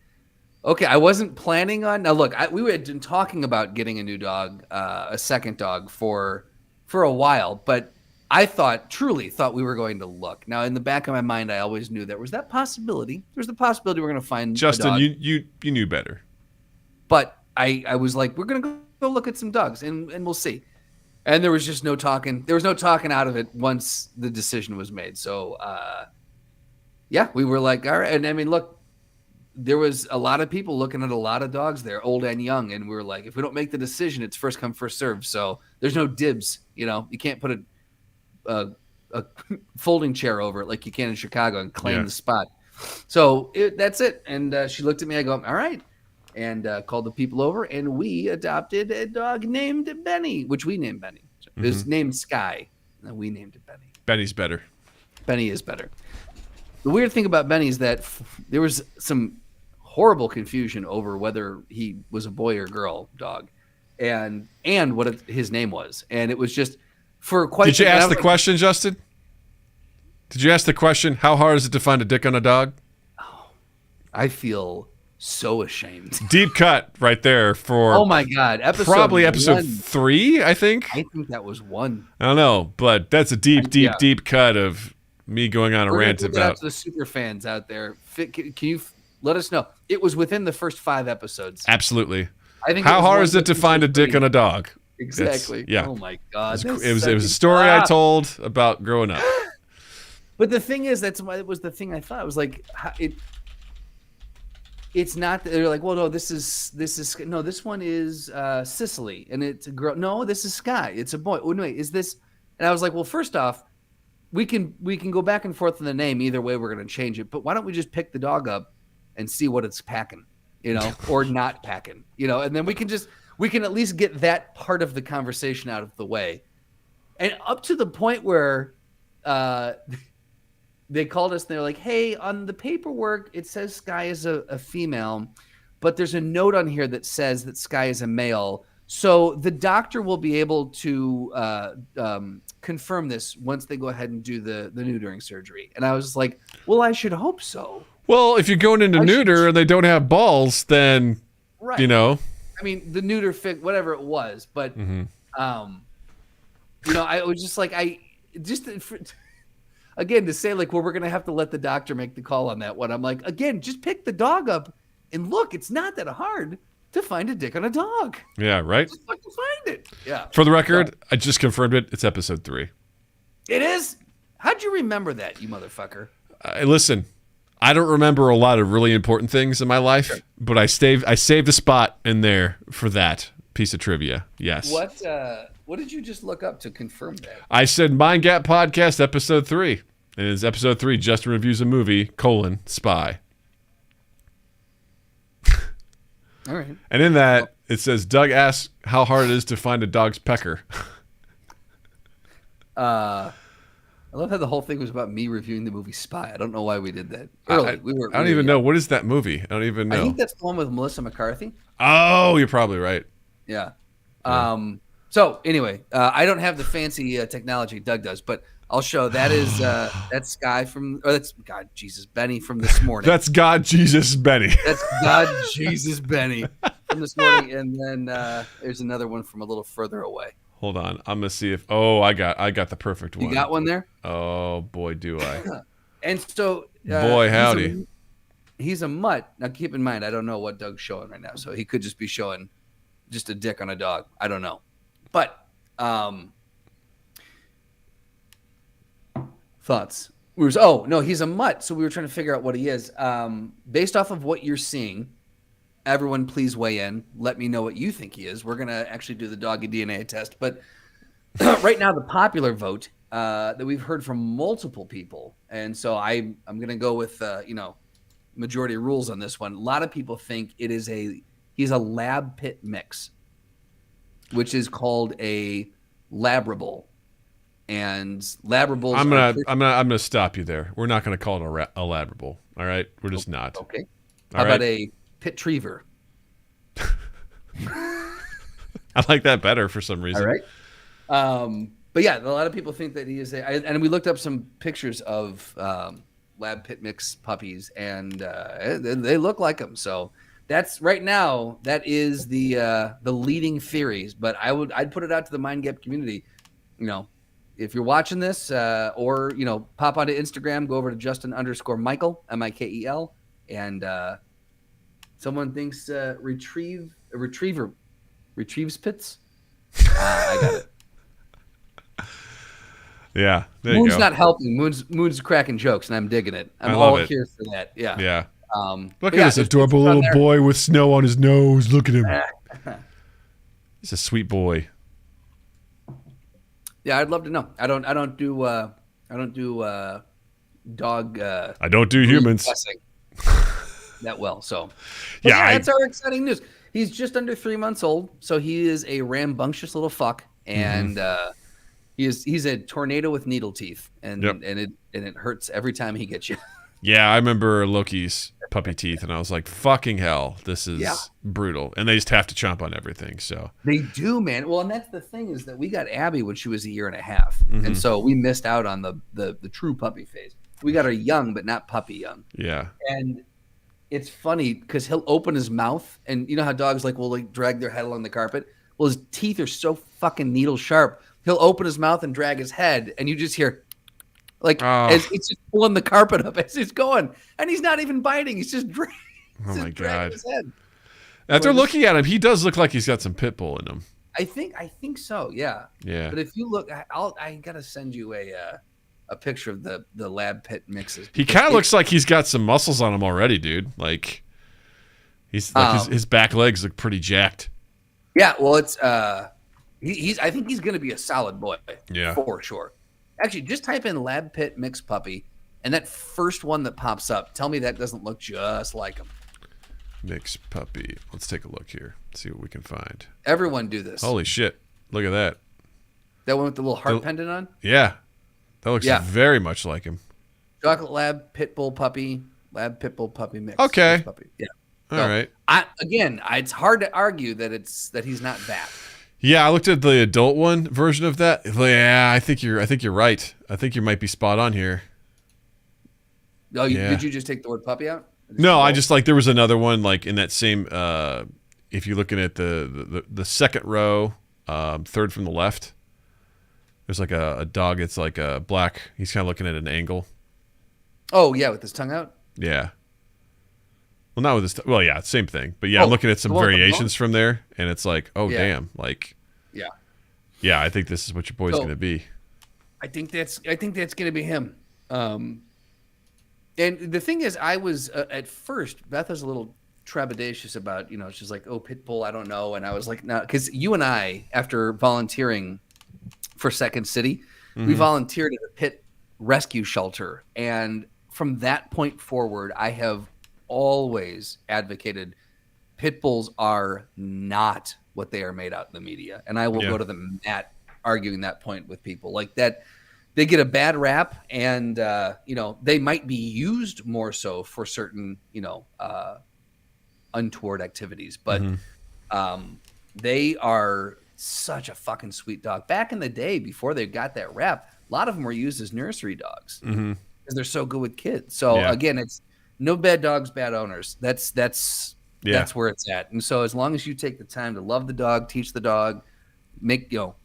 okay, I wasn't planning on. Now look, we had been talking about getting a new dog, a second dog for a while, but I truly thought we were going to look. Now, in the back of my mind, I always knew there was that possibility. There's the possibility we're going to find Justin, a dog. you knew better. But I was like, we're going to go look at some dogs, and we'll see. And there was just no talking. There was no talking out of it once the decision was made. So, yeah, we were like, all right. And I mean, look, there was a lot of people looking at a lot of dogs there, old and young. And we were like, if we don't make the decision, it's first come, first serve. So there's no dibs. You know, you can't put a folding chair over it like you can in Chicago and claim the spot. So that's it. And she looked at me. I go, all right. And called the people over, and we adopted a dog named Benny, which we named Benny. It was named Sky, and we named it Benny. Benny's better. Benny is better. The weird thing about Benny is that there was some horrible confusion over whether he was a boy or girl dog, and what his name was, and it was just for quite. Did you ask the question, Justin? Did you ask the question? How hard is it to find a dick on a dog? Oh, I feel so ashamed. Deep cut right there for. Oh my God! Probably episode 3, I think. I think that was 1. I don't know, but that's a deep cut of me going on a rant about. Out to the super fans out there, can you let us know? It was within the first 5 episodes. Absolutely. I think. How hard is it to find a dick on a dog? Exactly. Yeah. Oh my God. It was a story I told about growing up. But the thing is, it was the thing I thought. I was like, it's not. They're like, well, no, this one is Sicily, and it's a girl. No, this is Sky. It's a boy. Oh no, wait, is this? And I was like, well, first off, we can go back and forth on the name. Either way, we're going to change it. But why don't we just pick the dog up and see what it's packing, or not packing, and then we can at least get that part of the conversation out of the way, and up to the point where, they called us and they're like, hey, on the paperwork, it says Sky is a female, but there's a note on here that says that Sky is a male. So the doctor will be able to confirm this once they go ahead and do the neutering surgery. And I was like, well, I should hope so. Well, if you're going into neuter and they don't have balls, then, right. I mean, the neuter fit, whatever it was. But, I was just like, again, to say like, well, we're going to have to let the doctor make the call on that one. I'm like, again, just pick the dog up and look. It's not that hard to find a dick on a dog. Yeah, right? Just fucking find it. Yeah. For the record, I just confirmed it. It's episode 3. It is? How'd you remember that, you motherfucker? Listen, I don't remember a lot of really important things in my life, but I saved a spot in there for that piece of trivia. Yes. What did you just look up to confirm that? I said Mind Gap Podcast episode 3. And it's episode 3, Justin reviews a movie, Spy. All right. And in that, it says, Doug asks how hard it is to find a dog's pecker. I love how the whole thing was about me reviewing the movie Spy. I don't know why we did that. Early. I don't even know. What is that movie? I don't even know. I think that's the one with Melissa McCarthy. Oh, you're probably right. Yeah. So anyway, I don't have the fancy technology Doug does, but I'll show. That is that's Sky that's God Jesus Benny from this morning. That's God Jesus Benny. That's God Jesus Benny from this morning, and then there's another one from a little further away. Hold on, I'm gonna see if. Oh, I got the perfect one. You got one there? Oh boy, do I! And so, boy howdy, he's a mutt. Now keep in mind, I don't know what Doug's showing right now, so he could just be showing just a dick on a dog. I don't know. But thoughts? He's a mutt. So we were trying to figure out what he is. Based off of what you're seeing, everyone please weigh in. Let me know what you think he is. We're gonna actually do the doggy DNA test. But right now, the popular vote that we've heard from multiple people, and so I'm gonna go with majority rules on this one. A lot of people think he's a lab pit mix, which is called a Labrador, and Labradors. I'm gonna stop you there. We're not gonna call it a Labrador. All right, we're just not. Okay. How about a Pitreaver? I like that better for some reason. All right. But yeah, a lot of people think that he is and we looked up some pictures of lab pit mix puppies, and they look like him. So. That's right now. That is the leading theories, but I'd put it out to the Mind Gap community. if you're watching this, or pop onto Instagram, go over to Justin_Michael, Mikel, and someone thinks retriever retrieves pits. I got it. Yeah, there you Moon's go. not helping. Moon's cracking jokes, and I'm digging it. I'm I all love it. here for that. Yeah. Yeah. Look Look at this adorable little boy with snow on his nose. Look at him. He's a sweet boy. Yeah, I'd love to know. I don't do dog. I don't do humans. Blessing that well. So Yeah, that's our exciting news. He's just under 3 months old, so he is a rambunctious little fuck, and he's a tornado with needle teeth, and it hurts every time he gets you. Yeah, I remember Loki's puppy teeth, and I was like, "Fucking hell, this is brutal." And they just have to chomp on everything. So they do, man. Well, and that's the thing is that we got Abby when she was 1.5 years, and so we missed out on the true puppy phase. We got her young, but not puppy young. Yeah, and it's funny because he'll open his mouth, and you know how dogs will drag their head along the carpet. Well, his teeth are so fucking needle sharp. He'll open his mouth and drag his head, and you just hear. As it's just pulling the carpet up as he's going, and he's not even biting. He's just dragging. Oh my God. His head. After looking at him, he does look like he's got some pit bull in him. I think so. Yeah. Yeah. But if you look, I gotta send you a picture of the lab pit mixes. He kind of looks like he's got some muscles on him already, dude. Like he's like his back legs look pretty jacked. Yeah. Well, it's he's. I think he's gonna be a solid boy. Yeah. For sure. Actually, just type in lab pit mix puppy, and that first one that pops up, tell me that doesn't look just like him. Mix puppy. Let's take a look here. See what we can find. Everyone do this. Holy shit. Look at that. That one with the little heart pendant on? Yeah. That looks very much like him. Chocolate lab pit bull puppy, lab pit bull puppy mix. Okay. Mix puppy. Yeah. All right. It's hard to argue that he's not that. Yeah, I looked at the adult one version of that. Yeah, I think you're right. I think you might be spot on here. Oh, did you just take the word puppy out? No, I just there was another one in that same. If you're looking at the second row, third from the left, there's a dog. It's like a black. He's kind of looking at an angle. Oh yeah, with his tongue out. Yeah. Well, not with this. Well, yeah, same thing. But yeah, I'm looking at some variations from there, and it's like, oh damn, yeah, I think this is what your boy's going to be. I think that's going to be him. And the thing is, I was at first, Beth was a little trepidatious about, she's like, oh, pit bull, I don't know, and I was like, no, because you and I, after volunteering for Second City, we volunteered at a pit rescue shelter, and from that point forward, I have always advocated pit bulls are not what they are made out in the media, and I will go to the mat arguing that point with people like that. They get a bad rap, and they might be used more so for certain untoward activities, but they are such a fucking sweet dog. Back in the day, before they got that rap, a lot of them were used as nursery dogs because they're so good with kids. So again, it's no bad dogs, bad owners. That's where it's at. And so as long as you take the time to love the dog, teach the dog,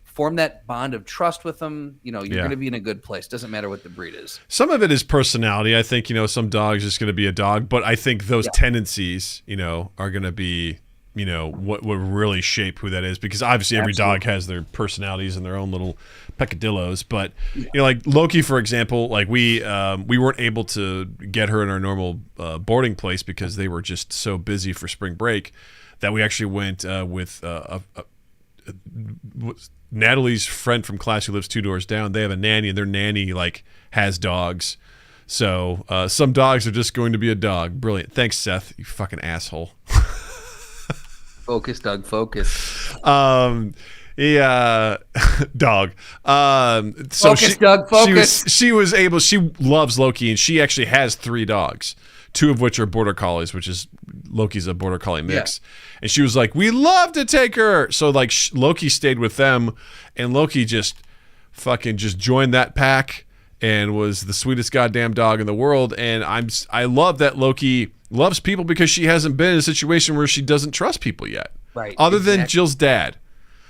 form that bond of trust with them, you're going to be in a good place. Doesn't matter what the breed is. Some of it is personality. I think, some dog's just going to be a dog, but I think those tendencies, are going to be, what would really shape who that is, because obviously every dog has their personalities and their own little peccadillos. But like Loki, for example, we weren't able to get her in our normal boarding place because they were just so busy for spring break that we actually went with Natalie's friend from class who lives 2 doors down. They have a nanny, and their nanny has dogs. So some dogs are just going to be a dog. Brilliant. Thanks, Seth. You fucking asshole. Focus, Doug. Focus. Yeah, dog. So focus, Doug. Focus. She was able. She loves Loki, and she actually has 3 dogs, 2 of which are border collies, which is Loki's a border collie mix. Yeah. And she was like, "We love to take her." So Loki stayed with them, and Loki just joined that pack and was the sweetest goddamn dog in the world. And I love that Loki loves people because she hasn't been in a situation where she doesn't trust people yet. Right. Other than Jill's dad.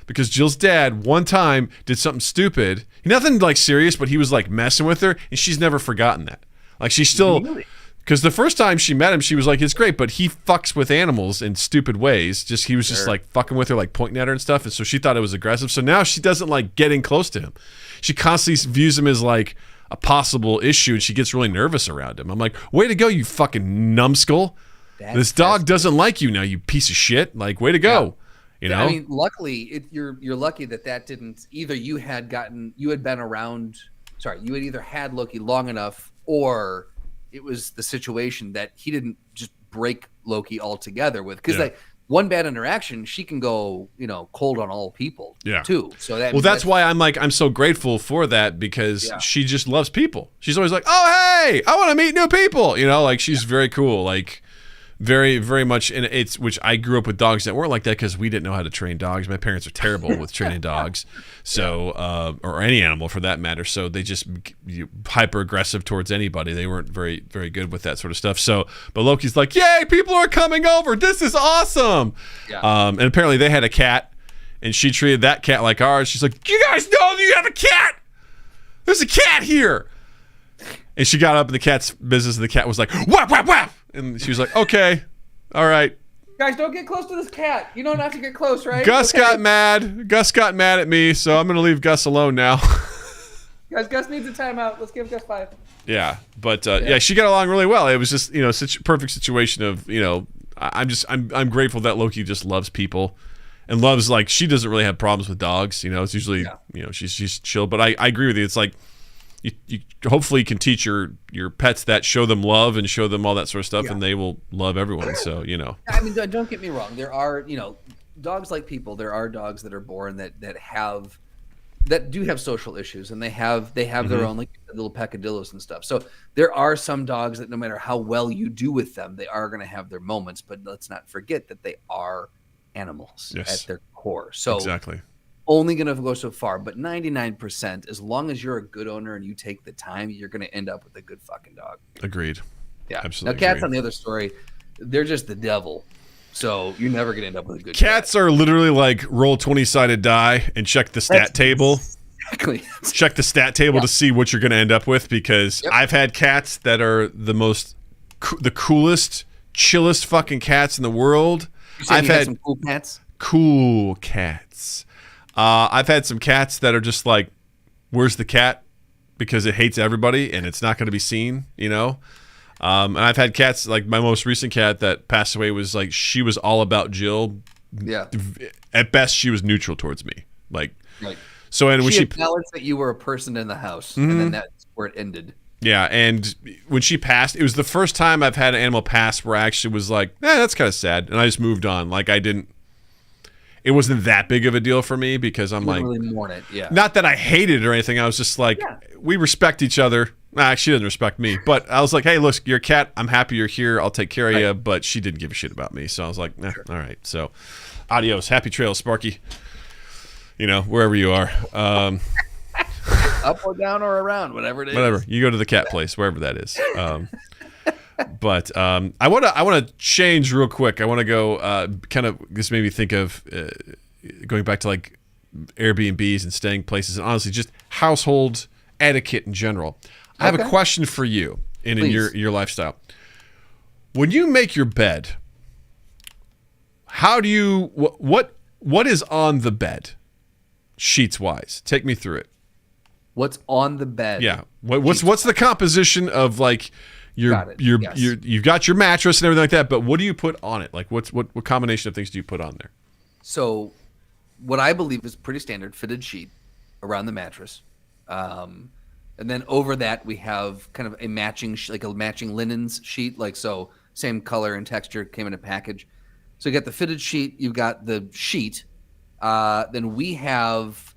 because Jill's dad one time did something stupid. Nothing like serious, but he was like messing with her, and she's never forgotten that. Like she's still, because the first time she met him, she was like, it's great, but he fucks with animals in stupid ways. He was just like fucking with her, like pointing at her and stuff. And so she thought it was aggressive. So now she doesn't like getting close to him. She constantly views him as like a possible issue, and she gets really nervous around him. I'm like, way to go, you fucking numbskull. This dog doesn't like you now, you piece of shit. Like, way to go. You know? I mean, luckily, you're lucky that didn't, either you had either had Loki long enough, or it was the situation that he didn't just break Loki altogether with. Because like one bad interaction, she can go, cold on all people too. So that's why I'm so grateful for that, because she just loves people. She's always like, oh, hey, I want to meet new people. Like she's very cool. Like very, very much. And which I grew up with dogs that weren't like that because we didn't know how to train dogs. My parents are terrible with training dogs. So, or any animal for that matter. So they just hyper aggressive towards anybody. They weren't very, very good with that sort of stuff. So, but Loki's like, yay, people are coming over. This is awesome. Yeah. And apparently they had a cat, and she treated that cat like ours. She's like, you guys know you have a cat? There's a cat here. And she got up in the cat's business, and the cat was like, whap, whap, whap. And she was like, okay, all right. Guys, don't get close to this cat. You don't have to get close, right? Gus got mad. Gus got mad at me, so I'm going to leave Gus alone now. Guys, Gus needs a timeout. Let's give Gus 5. Yeah, but she got along really well. It was just, such a perfect situation of, I'm grateful that Loki just loves people and loves, like, she doesn't really have problems with dogs. It's usually, she's chill. But I agree with you. It's like, you hopefully can teach your pets that, show them love and show them all that sort of stuff, and they will love everyone. So I mean, don't get me wrong. There are dogs like people. There are dogs that are born that do have social issues, and they have their own like little peccadillos and stuff. So there are some dogs that no matter how well you do with them, they are going to have their moments. But let's not forget that they are animals at their core. So exactly. Only going to go so far, but 99%, as long as you're a good owner and you take the time, you're going to end up with a good fucking dog. Agreed. Yeah. Absolutely. Now, cats on the other story, they're just the devil. So you're never going to end up with a good cats. Are literally like roll 20-sided die and check the stat table. Exactly. Check the stat table to see what you're going to end up with, because I've had cats that are the coolest, chillest fucking cats in the world. I've had some cool cats. Cool cats. I've had some cats that are just like, where's the cat? Because it hates everybody and it's not going to be seen, And I've had cats, like my most recent cat that passed away was like, she was all about Jill. Yeah. At best, she was neutral towards me. Like, right. So, and when she acknowledged that you were a person in the house, and then that's where it ended. Yeah. And when she passed, it was the first time I've had an animal pass where I actually was like, that's kind of sad. And I just moved on. Like it wasn't that big of a deal for me, because I'm like, really mourn it. Yeah. Not that I hated it or anything. I was just like, we respect each other. Nah, she doesn't respect me. But I was like, hey, look, you're a cat. I'm happy you're here. I'll take care of you. But she didn't give a shit about me. So I was like, all right. So adios. Happy trails, Sparky. Wherever you are. Up or down or around, whatever it is. Whatever. You go to the cat place, wherever that is. But I want to change real quick. I want to go kind of, this made me think of going back to like Airbnbs and staying places, and honestly just household etiquette in general. I have a question for you in your lifestyle. When you make your bed, how do you what is on the bed, sheets wise? Take me through it. What's on the bed? Yeah. What's the composition of like you've got your mattress and everything like that, but what do you put on it? Like what combination of things do you put on there? So what I believe is pretty standard fitted sheet around the mattress. And then over that we have kind of a matching linens sheet, like so same color and texture, came in a package. So you got the fitted sheet, you've got the sheet. Then we have,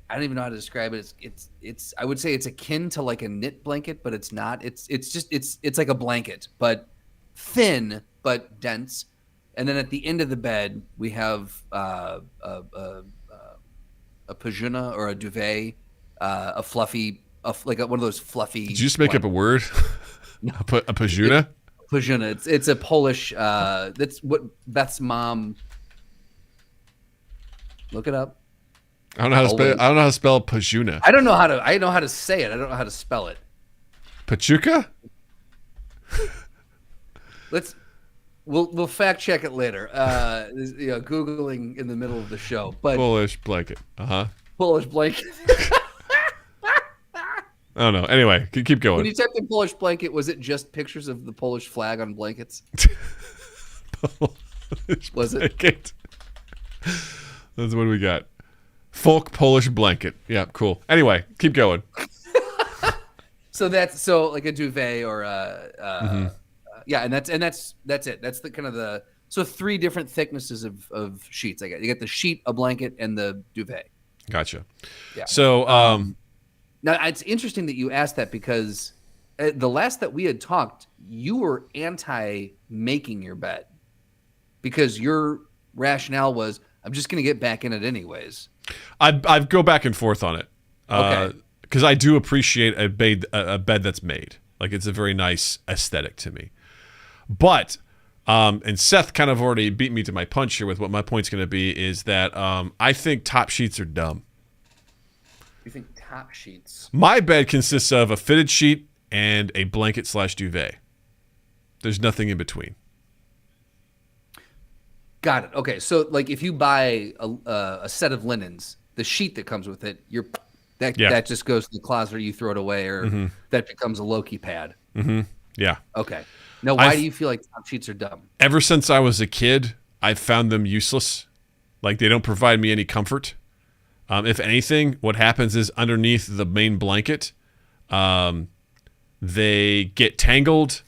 I don't even know how to describe it. It's I would say it's akin to like a knit blanket, but it's not. It's like a blanket, but thin but dense. And then at the end of the bed, we have a pajuna or a duvet, a fluffy, like one of those fluffy. Did you just make up a word? A pajuna? Pajuna. It's a Polish. That's what Beth's mom. Look it up. I don't know how to spell. I don't know how to spell Pajuna. I don't know how to. I know how to say it. I don't know how to spell it. Pachuca? We'll fact check it later. Googling in the middle of the show. But Polish blanket. Polish blanket. I don't know. Anyway, keep going. When you typed in Polish blanket, was it just pictures of the Polish flag on blankets? Was it? Blanket. That's what we got. Folk Polish blanket. Yeah, cool. Anyway, keep going. So that's like a duvet or yeah, and that's it. That's the kind of the three different thicknesses of sheets. You get the sheet, a blanket, and the duvet. Gotcha. Yeah. So now it's interesting that you asked that because the last that we had talked, you were anti making your bed because your rationale was I'm just going to get back in it anyways. I go back and forth on it. Okay. Because I do appreciate a bed that's made. Like, it's a very nice aesthetic to me. But, and Seth kind of already beat me to my punch here with what my point's going to be, is that I think top sheets are dumb. You think top sheets? My bed consists of a fitted sheet and a blanket/duvet. There's nothing in between. Got it. Okay, so like if you buy a set of linens, the sheet that comes with it, that just goes to the closet, or you throw it away, or that becomes a Loki pad. Mm-hmm. Yeah. Okay. Now, why do you feel like top sheets are dumb? Ever since I was a kid, I've found them useless. Like, they don't provide me any comfort. If anything, what happens is underneath the main blanket, they get tangled,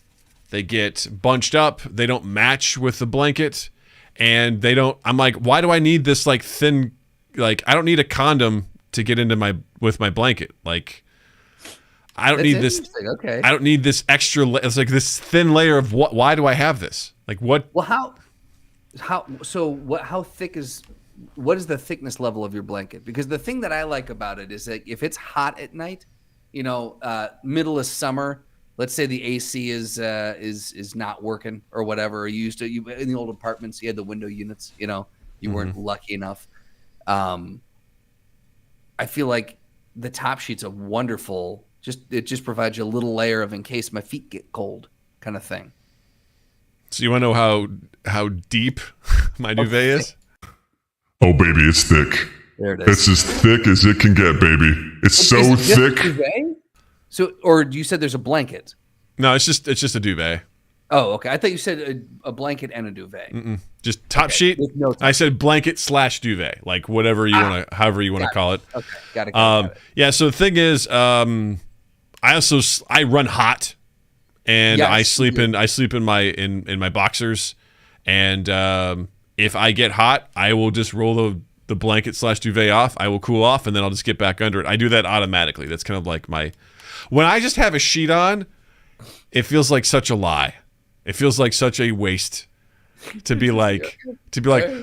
they get bunched up, they don't match with the blanket, and they don't. I'm like, why do I need this like thin? Like, I don't need a condom to get into my blanket. Like, I don't need this. Okay. I don't need this extra. It's like this thin layer of what? Why do I have this? Like, what? Well, how thick is? What is the thickness level of your blanket? Because the thing that I like about it is that if it's hot at night, middle of summer, let's say the AC is not working or whatever, or you in the old apartments, you had the window units, you weren't lucky enough. I feel like the top sheet's a wonderful, it just provides you a little layer of in case my feet get cold kind of thing. So you want to know how deep my duvet is? Oh, baby, it's thick. There it is. It's as thick as it can get, baby. It's so thick. So, or you said there's a blanket? No, it's just a duvet. Oh, okay. I thought you said a blanket and a duvet. Just top sheet. No top I said blanket/duvet, like whatever you want to, however you want to call it. Okay, got it. Yeah. So the thing is, I run hot, and Yes, I sleep in my boxers, and if I get hot, I will just roll the blanket/duvet off. I will cool off, and then I'll just get back under it. I do that automatically. That's kind of like when I just have a sheet on, it feels like such a lie. It feels like such a waste to be like,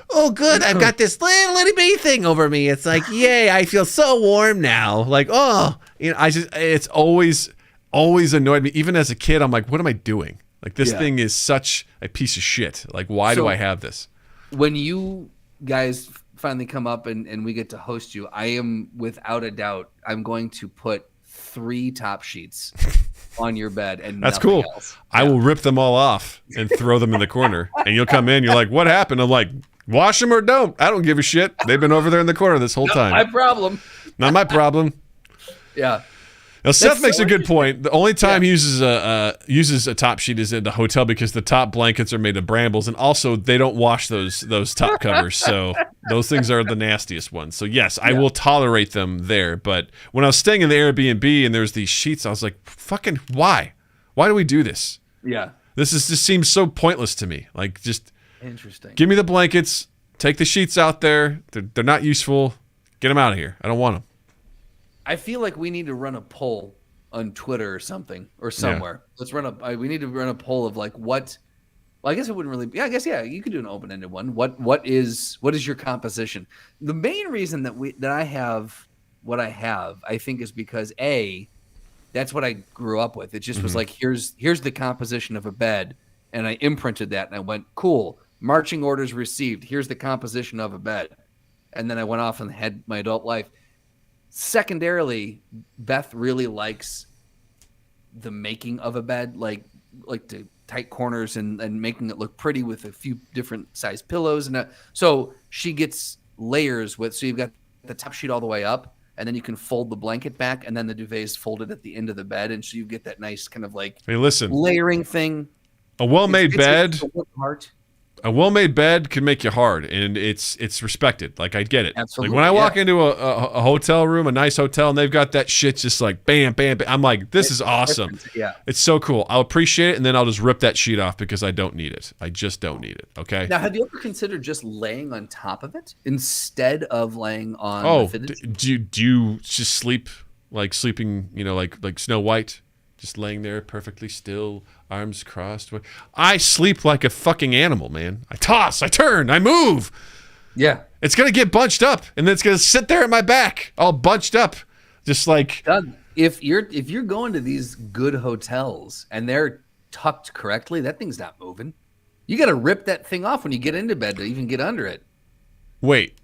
oh, good, I've got this little bitty thing over me. It's like, yay, I feel so warm now. Like, oh, it's always annoyed me. Even as a kid, I'm like, what am I doing? Like, this thing is such a piece of shit. Like, why do I have this? When you guys finally come up and we get to host you, I am without a doubt, I'm going to put 3 top sheets on your bed and that's nothing cool. else. I will rip them all off and throw them in the corner, and you'll come in. You're like, "What happened?" I'm like, "Wash them or don't. I don't give a shit. They've been over there in the corner this whole time. My problem. Not my problem." Yeah. Now Seth makes a good point. The only time he uses a top sheet is in the hotel because the top blankets are made of brambles, and also they don't wash those top covers, so those things are the nastiest ones. So yes, I will tolerate them there. But when I was staying in the Airbnb and there's these sheets, I was like, "Fucking why? Why do we do this? Yeah. This just seems so pointless to me. Like, just Interesting. give me the blankets, take the sheets out there. They're not useful. Get them out of here. I don't want them." I feel like we need to run a poll on Twitter or something or somewhere. Yeah. We need to run a poll of like what. Well, I guess it wouldn't really. Yeah, I guess you could do an open-ended one. What is your composition? The main reason that I have what I have, I think, is because that's what I grew up with. It just was like here's the composition of a bed, and I imprinted that, and I went, cool. Marching orders received. Here's the composition of a bed. and then I went off and had my adult life. Secondarily, Beth really likes the making of a bed, like the tight corners and making it look pretty with a few different size pillows. And so she gets layers so you've got the top sheet all the way up, and then you can fold the blanket back, and then the duvet is folded at the end of the bed. And so you get that nice kind of like layering thing. A well-made bed. A well-made bed can make you hard, and it's respected. Like, I get it. Absolutely, like when I walk into a hotel room, a nice hotel, and they've got that shit just like bam, bam, bam. I'm like, this is awesome. Yeah. It's so cool. I'll appreciate it, and then I'll just rip that sheet off because I don't need it. I just don't need it. Okay. Now, have you ever considered just laying on top of it instead of laying on the fitted? Do you just sleeping, like Snow White? Just laying there perfectly still, arms crossed. I sleep like a fucking animal, man. I toss, I turn, I move. Yeah. It's going to get bunched up, and then it's going to sit there at my back, all bunched up. Just like... Doug, if you're going to these good hotels and they're tucked correctly, that thing's not moving. You got to rip that thing off when you get into bed to even get under it. Wait.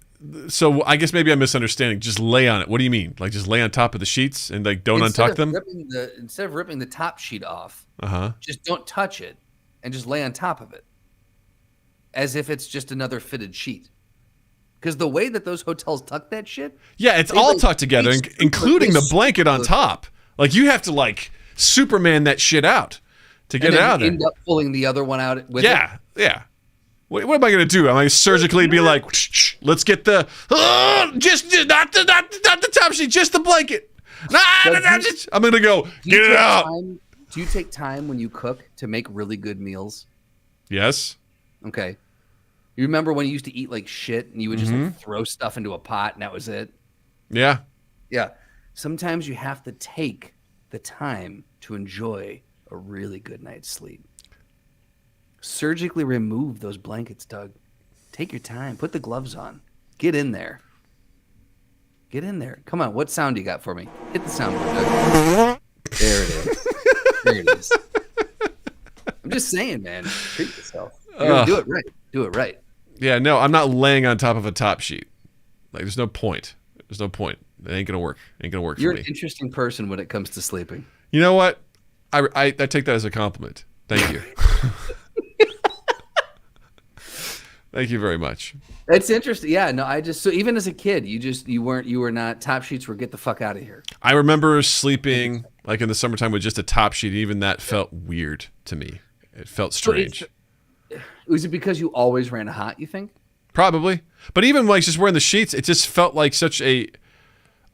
So I guess maybe I'm misunderstanding. Just lay on it. What do you mean? Like just lay on top of the sheets and like don't untuck them? Instead of ripping the top sheet off, uh-huh, just don't touch it and just lay on top of it as if it's just another fitted sheet. Because the way that those hotels tuck that shit, yeah, it's all tucked together, including the blanket on top. Like you have to like Superman that shit out to get it out of there. End up pulling the other one out with it. Yeah. What am I gonna do? Am I surgically be like, let's get the just not the top sheet, just the blanket. I'm gonna go get it out. Do you take time when you cook to make really good meals? Yes. Okay. You remember when you used to eat like shit and you would just like, throw stuff into a pot and that was it? Yeah. Yeah. Sometimes you have to take the time to enjoy a really good night's sleep. Surgically remove those blankets, Doug. Take your time. Put the gloves on. Get in there. Get in there. Come on. What sound do you got for me? Hit the sound board, Doug. There it is. There it is. I'm just saying, man. Treat yourself. Do it right. Do it right. Yeah, no, I'm not laying on top of a top sheet. Like, there's no point. There's no point. It ain't gonna work. Ain't gonna work You're for me. You're an interesting person when it comes to sleeping. You know what? I take that as a compliment. Thank you. Thank you very much. It's interesting. Yeah, no, so even as a kid, you were not top sheets were get the fuck out of here. I remember sleeping like in the summertime with just a top sheet. Even that felt weird to me. It felt strange. Was it because you always ran hot, you think? Probably. But even like just wearing the sheets, it just felt like such a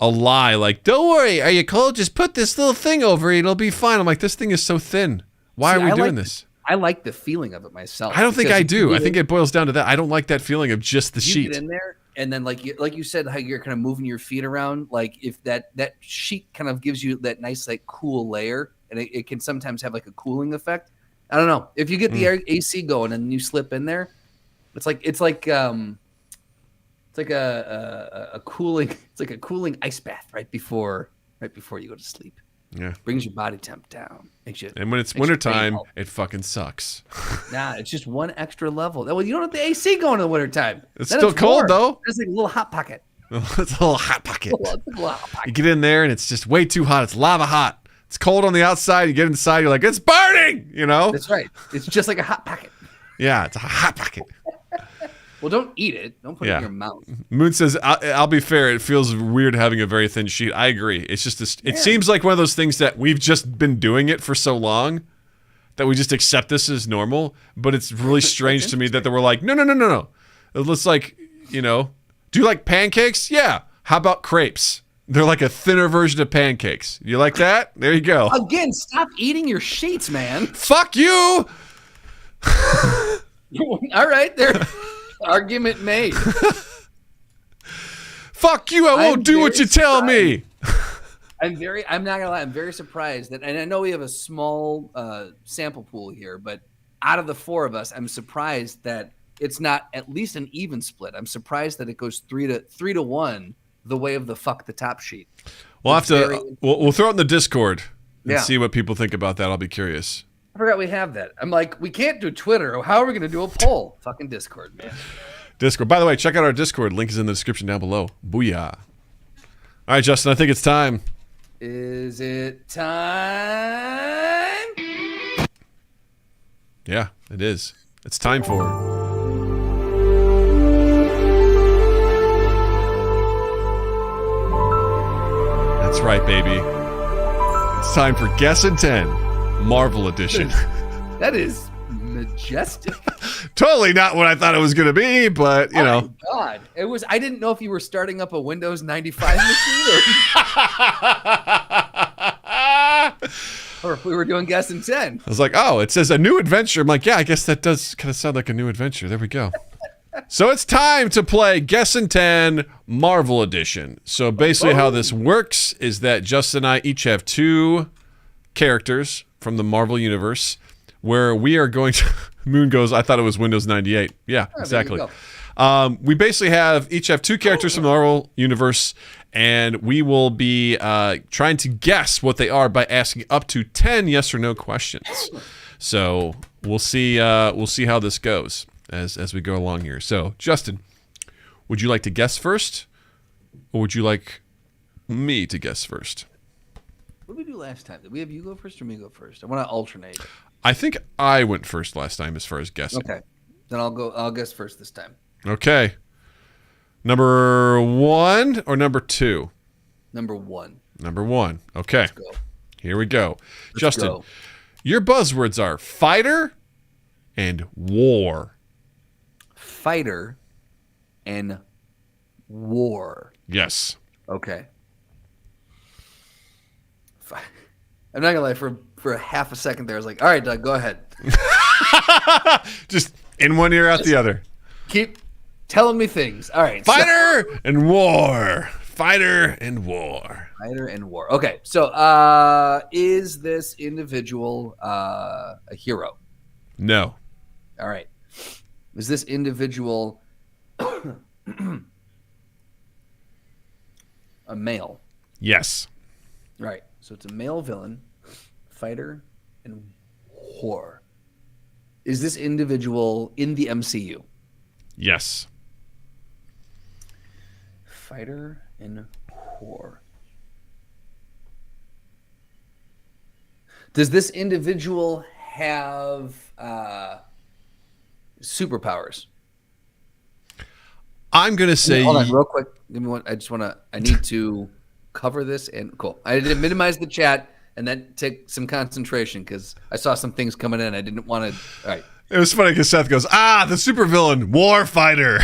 lie. Like, don't worry, are you cold? Just put this little thing over it, it'll be fine. I'm like, this thing is so thin. Why are we doing this? I like the feeling of it myself. I don't think I do. I think it boils down to that. I don't like that feeling of just the sheet. You get in there, and then like you said, how you're kind of moving your feet around. Like if that sheet kind of gives you that nice like cool layer, and it can sometimes have like a cooling effect. I don't know. If you get the AC going and you slip in there, it's like a cooling ice bath right before you go to sleep. Yeah. Brings your body temp down. And when it's wintertime, it fucking sucks. Nah, it's just one extra level. Well, you don't have the AC going in the wintertime. It's still cold, though. It's like a little hot pocket. It's a little hot pocket. It's a little hot pocket. You get in there, and it's just way too hot. It's lava hot. It's cold on the outside. You get inside, you're like, it's burning, you know? That's right. It's just like a hot pocket. Yeah, it's a hot pocket. Well, don't eat it. Don't put it in your mouth. Moon says, I'll be fair. It feels weird having a very thin sheet. I agree. It's just it seems like one of those things that we've just been doing it for so long that we just accept this as normal. But it's really strange to me that they were like, no. It's like, do you like pancakes? Yeah. How about crepes? They're like a thinner version of pancakes. You like that? There you go. Again, stop eating your sheets, man. Fuck you. All right, there. Argument made. Fuck you! I won't do what you tell me. I'm not gonna lie. I'm very surprised that, and I know we have a small sample pool here, but out of the four of us, I'm surprised that it's not at least an even split. I'm surprised that it goes 3-1 the way of the fuck the top sheet. We'll have to. We'll throw it in the Discord and see what people think about that. I'll be curious. I forgot we have that. I'm like, we can't do Twitter. How are we going to do a poll? Fucking Discord, man. Discord. By the way, check out our Discord. Link is in the description down below. Booyah. All right, Justin, I think it's time. Is it time? Yeah, it is. It's time for... That's right, baby. It's time for Guess in 10, Marvel Edition. That is majestic. Totally not what I thought it was going to be, but, you know. Oh, my God. It was. I didn't know if you were starting up a Windows 95 machine or if we were doing Guess in 10. I was like, oh, it says a new adventure. I'm like, yeah, I guess that does kind of sound like a new adventure. There we go. So it's time to play Guess in 10 Marvel Edition. So basically how this works is that Justin and I each have 2 characters from the Marvel Universe where we are going to... Moon goes, I thought it was Windows 98. Yeah, exactly. We basically each have 2 characters from the Marvel Universe, and we will be trying to guess what they are by asking up to 10 yes or no questions. So we'll see how this goes as we go along here. So, Justin, would you like to guess first, or would you like me to guess first? What did we do last time? Did we have you go first or me go first? I want to alternate. I think I went first last time as far as guessing. Okay. Then I'll guess first this time. Okay. Number 1 or number 2? Number 1. Number 1. Okay. Let's go. Here we go. Let's Justin, go. Your buzzwords are fighter and war. Fighter and war. Yes. Okay. I'm not gonna lie. For a half a second there, I was like, "All right, Doug, go ahead." Just in one ear, out the other. Keep telling me things. All right. Fighter and war. Fighter and war. Fighter and war. Okay. So, is this individual a hero? No. All right. Is this individual a male? Yes. Right. So it's a male villain, fighter, and war. Is this individual in the MCU? Yes. Fighter and war. Does this individual have superpowers? I'm going to say... Hold on, real quick. Give me one. I need to cover this and cool. I did minimize the chat and then take some concentration because I saw some things coming in. I didn't want to. All right. It was funny because Seth goes, the supervillain, war fighter.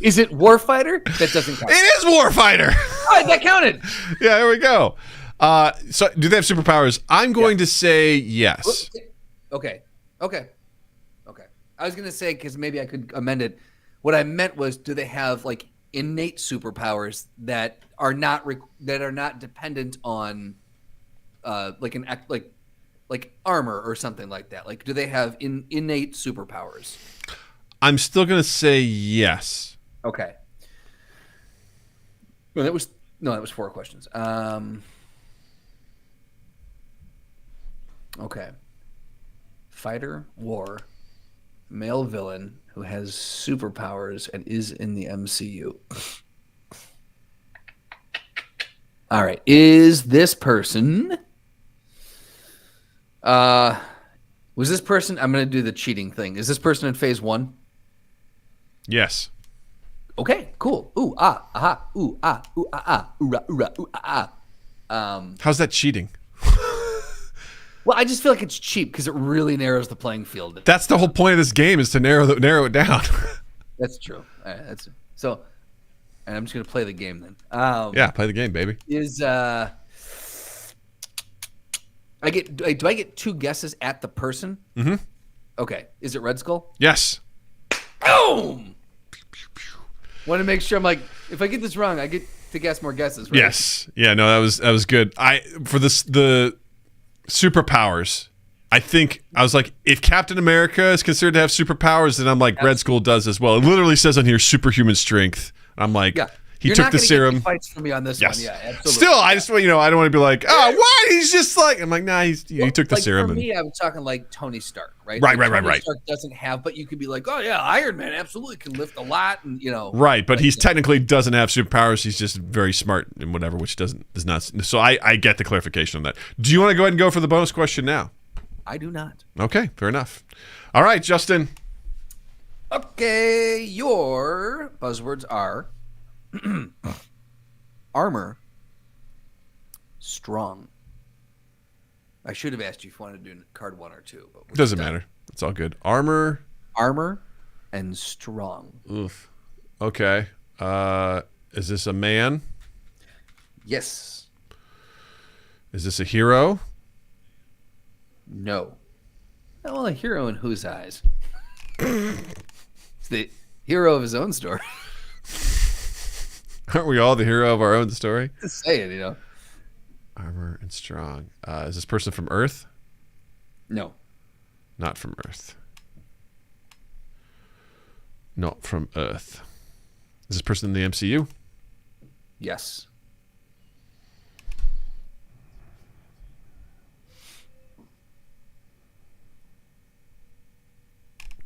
Is it Warfighter? That doesn't count. It is war fighter. All right, that counted. Yeah, there we go. So do they have superpowers? I'm going to say yes. Okay. I was going to say, because maybe I could amend it. What I meant was, do they have like innate superpowers that are not dependent on like armor or something like that? Like, do they have innate superpowers? I'm still going to say yes. Okay. No, that was 4 questions. Okay. Fighter, war, male villain who has superpowers and is in the MCU. All right. Is this person... was this person... I'm going to do the cheating thing. Is this person in phase 1? Yes. Okay, cool. Ooh, ah, aha. Ooh, ah, ooh, ah, ah. Ooh, rah, ooh, rah, ooh, ah, ah. How's that cheating? Well, I just feel like it's cheap because it really narrows the playing field. That's the whole point of this game, is to narrow it down. That's true. So, and I'm just gonna play the game then. Yeah, play the game, baby. Do I get 2 guesses at the person? Mm-hmm. Okay. Is it Red Skull? Yes. Boom. Want to make sure I'm like, if I get this wrong, I get to guess more guesses, right? Yes. Yeah. No, that was good. For the superpowers, I think I was like, if Captain America is considered to have superpowers, then I'm like, Red Skull does as well. It literally says on here superhuman strength. I'm like, He You're took not the gonna get serum. any fights from me on this Yes. one. Yeah, absolutely. Still, I just I don't want to be like, oh, what? He's just like, I'm like, nah. He took the like serum. For me, I'm talking like Tony Stark, right? Right, like right. Tony Stark doesn't have, but you could be like, oh yeah, Iron Man absolutely can lift a lot, and Right, but like, he's technically doesn't have superpowers. He's just very smart and whatever, which does not. So I get the clarification on that. Do you want to go ahead and go for the bonus question now? I do not. Okay, fair enough. All right, Justin. Okay, your buzzwords are armor, strong. I should have asked you if you wanted to do card 1 or 2, but Doesn't matter. It's all good. Armor, and strong. oof. Okay. Is this a man? Yes. Is this a hero? No. Well, a hero in whose eyes? It's the hero of his own story. Aren't we all the hero of our own story? Just saying, Armor and strong. Is this person from Earth? No. Not from Earth. Not from Earth. Is this person in the MCU? Yes.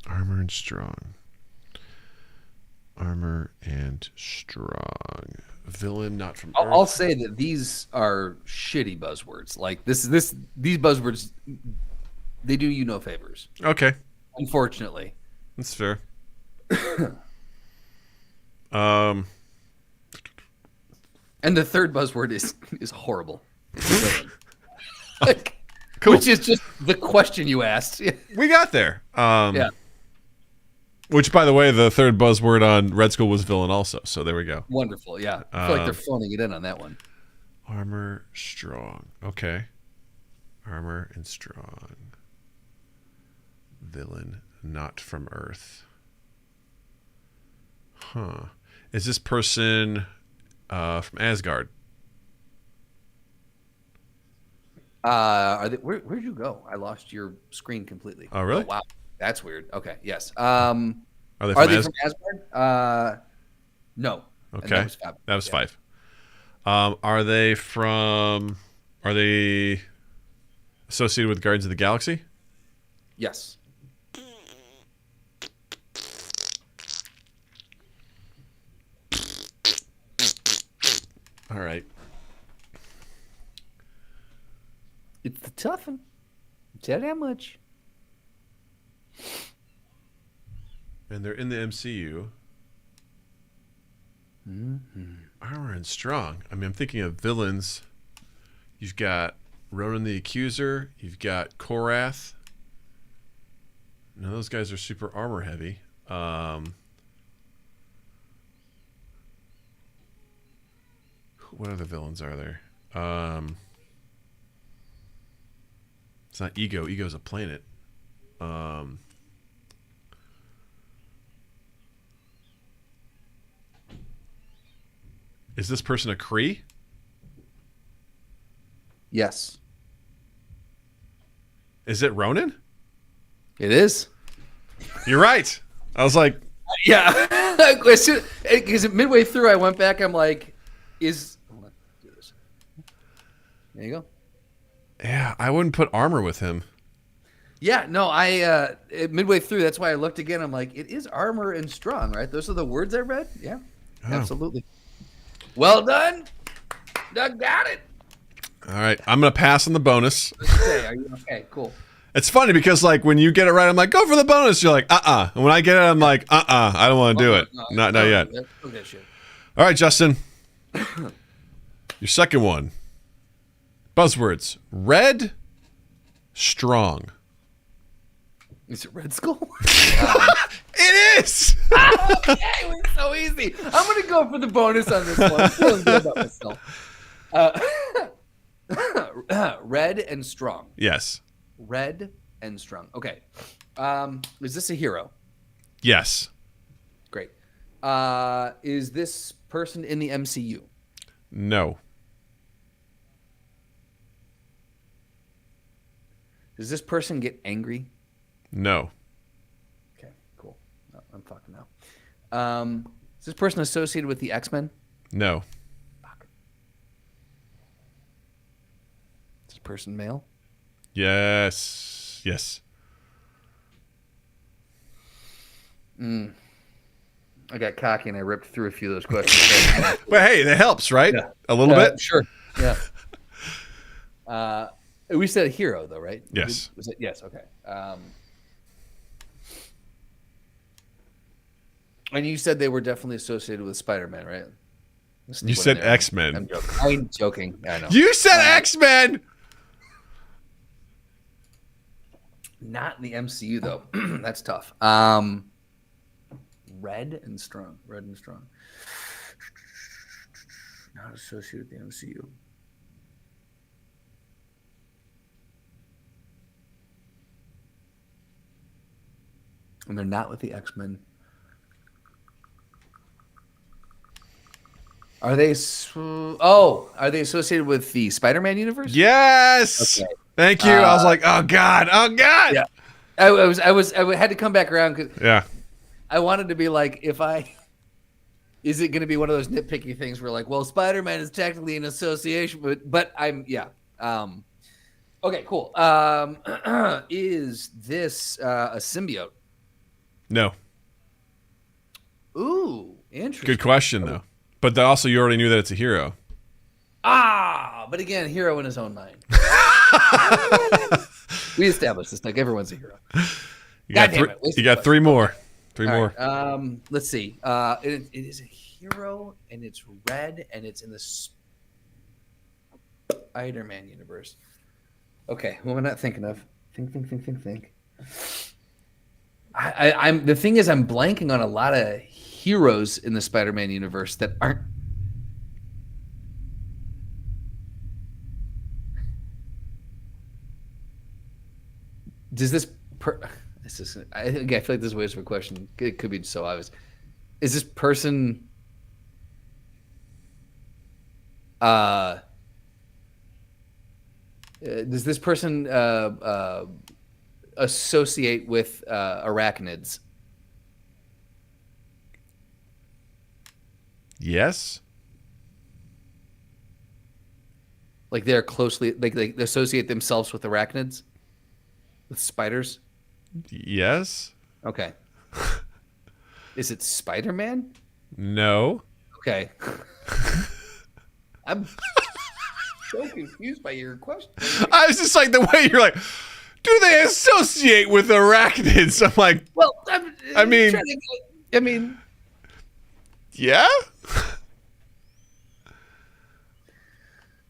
Armor and strong. Armor and strong. Villain not from Earth. I'll say that these are shitty buzzwords. Like these buzzwords, they do you no favors. Okay. Unfortunately. That's fair. And the third buzzword is horrible. Like, Cool. Which is just the question you asked. We got there. Yeah. Which, by the way, the third buzzword on Red Skull was villain also. So there we go. Wonderful. Yeah. I feel like they're phoning it in on that one. Armor strong. Okay. Armor and strong. Villain not from Earth. Huh. Is this person from Asgard? Are they, where'd you go? I lost your screen completely. Oh, really? Oh, wow. That's weird. Okay. Yes. Are they Are from they from Asgard? No. And Okay. That was 5. Are they associated with Guardians of the Galaxy? Yes. All right. It's the tough one. Tell that much. And they're in the MCU. Armor and strong. I mean, I'm thinking of villains. You've got Ronan the Accuser. You've got Korath. Now those guys are super armor heavy. What other villains are there? It's not Ego. Ego's a planet. Is this person a Kree? Yes. Is it Ronan? It is. You're right. I was like, Yeah. Because midway through, I went back. I'm like, hold on, do this. There you go. yeah, I wouldn't put armor with him. Yeah, no, I midway through, that's why I looked again. I'm like, it is armor and strong, right? Those are the words I read. Yeah, absolutely. Well done. Doug got it. All right, I'm gonna pass on the bonus. Okay, are you okay? Cool. It's funny because like when you get it right, I'm like, go for the bonus. You're like, And when I get it, I'm like, I don't want to do it. Not yet. Okay, shit. All right, Justin. Your second one. Buzzwords: red, strong. Is it Red Skull? It is. Okay, it was so easy. I'm gonna go for the bonus on this one. I'm feeling good about myself. Red and strong. Yes. Red and strong. Okay. Is this a hero? Yes. Great. Is this person in the MCU? No. Does this person get angry? No. Okay, cool. No, I'm fucking now. Is this person associated with the X-Men? No. Is this person male? Yes. Yes. I got cocky and I ripped through a few of those questions. But hey, that helps, right? Yeah. A little bit? Sure. Yeah. We said a hero, though, right? Yes. Was it? Yes. Okay. And you said they were definitely associated with Spider-Man, right? You said X-Men. I'm joking. I'm joking. I know. You said X-Men! Not in the MCU, though. That's tough. Red and strong. Not associated with the MCU. And they're not with the X-Men. Are they? Are they associated with the Spider-Man universe? Yes. Okay. Thank you. I was like, oh God. Yeah. I had to come back around because I wanted to be like, is it going to be one of those nitpicky things where like, well, Spider-Man is technically an association, but okay, cool. Is this a symbiote? No. Ooh, interesting. Good question, though. But also, you already knew that it's a hero. But again, hero in his own mind. We established this. Like everyone's a hero. You got three more. Three more. Right. Let's see. It is a hero, and it's red, and it's in the Spider-Man universe. Okay, who am I not thinking of? Think. I'm the thing is, I'm blanking on a lot of heroes in the Spider-Man universe that aren't. Does this? I feel like this is a waste of a question. It could be so obvious. Is this person? Does this person associate with arachnids? Yes. Like they're closely, like they associate themselves with arachnids, with spiders. Yes. Okay. Is it Spider-Man? No. Okay. I'm so confused by your question. I was just like the way you're like, do they associate with arachnids? I'm like, Well, I mean, yeah.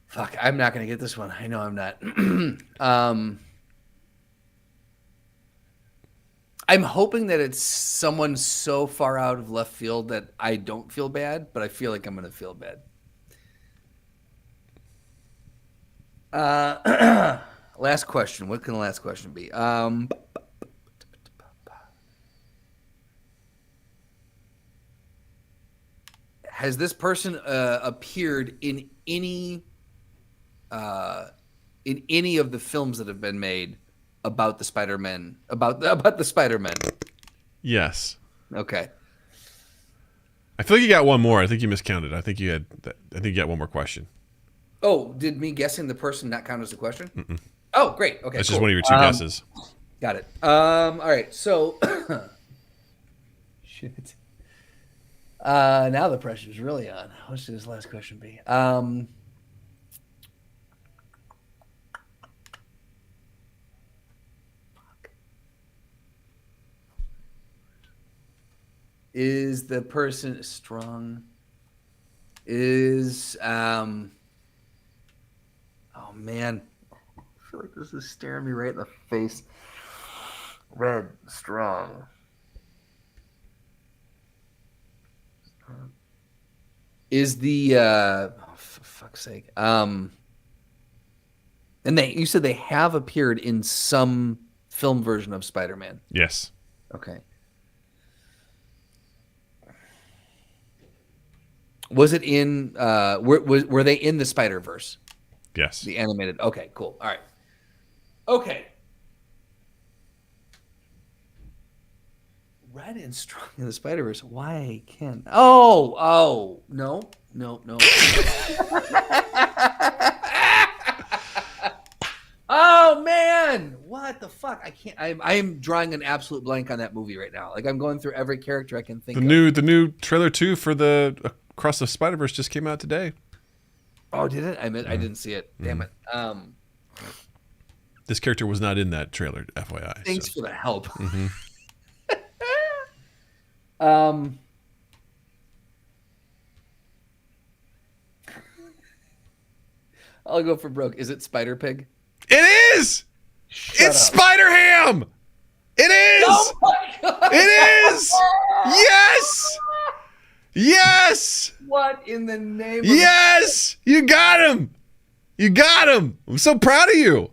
Fuck, I'm not gonna get this one. I know I'm not. I'm hoping that it's someone so far out of left field that I don't feel bad, but I feel like I'm gonna feel bad. Last question. What can the last question be? Has this person appeared in any of the films that have been made about the Spider-Man? About the Spider-Man? Yes. Okay. I feel like you got one more. I think you miscounted. I think you got one more question. Oh, did me guessing the person not count as a question? Mm-mm. Oh, great. Okay, that's cool. just one of your two guesses. Got it. All right. So, shit. Now the pressure's really on. What should this last question be? Is the person strong? Oh man, I feel like this is staring me right in the face. Red, strong. Is the for fuck's sake? And you said they have appeared in some film version of Spider-Man. Yes. Okay. Was it in? Were they in the Spider-Verse? Yes. The animated. Okay, cool. All right. Okay. Red and strong in the Spider-Verse. Why can't? Oh, no. Oh man, what the fuck? I can't. I'm drawing an absolute blank on that movie right now. Like I'm going through every character I can think of. The new trailer 2 for the Across the Spider-Verse just came out today. Oh, did it? I didn't see it. Damn it. This character was not in that trailer, FYI. Thanks for the help. Mm-hmm. I'll go for broke. Is it Spider Pig? It is. It's Spider Ham. It is. Oh my God. It is. Yes. Yes. What in the name of Yes. You got him. You got him. I'm so proud of you.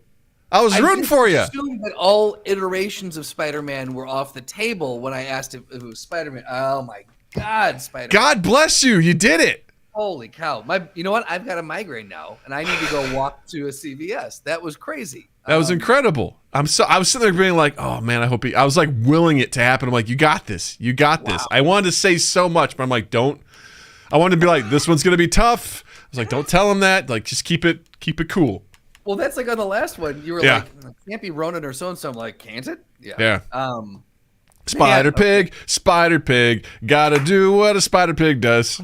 I was rooting for you. I assumed that all iterations of Spider-Man were off the table when I asked if it was Spider-Man. Oh my God, Spider-Man. God bless you. You did it. Holy cow. You know what? I've got a migraine now, and I need to go walk to a CVS. That was crazy. That was incredible. I was sitting there being like, oh man, I hope I was like willing it to happen. I'm like, you got this. You got this. I wanted to say so much, but I'm like, don't. I wanted to be like, this one's going to be tough. I was like, don't tell him that. Like, just keep it cool. Well, that's like on the last one. You were like, can't be Ronan or so-and-so. I'm like, can't it? Yeah. Spider Pig, gotta do what a Spider Pig does.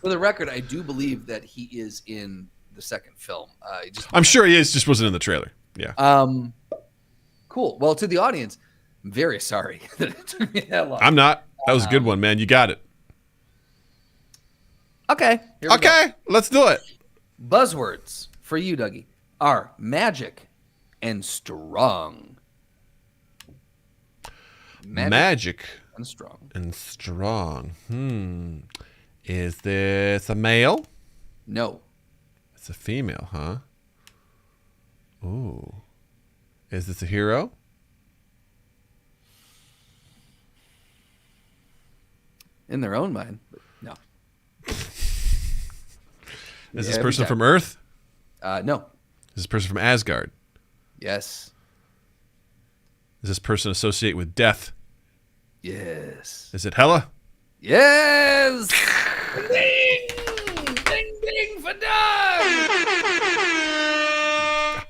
For the record, I do believe that he is in the second film. I'm sure he is, just wasn't in the trailer. Yeah. Cool. Well, to the audience, I'm very sorry that it took me that long. I'm not. That was a good one, man. You got it. Okay. Here we go. Let's do it. Buzzwords for you, Dougie, are magic and strong. Magic and strong. Is this a male? No. It's a female, huh? Ooh. Is this a hero? In their own mind, but no. Is this person from Earth? No. Is this person from Asgard? Yes. Does this person associate with death? Yes. Is it Hela? Yes. Ding, ding, ding for Doug.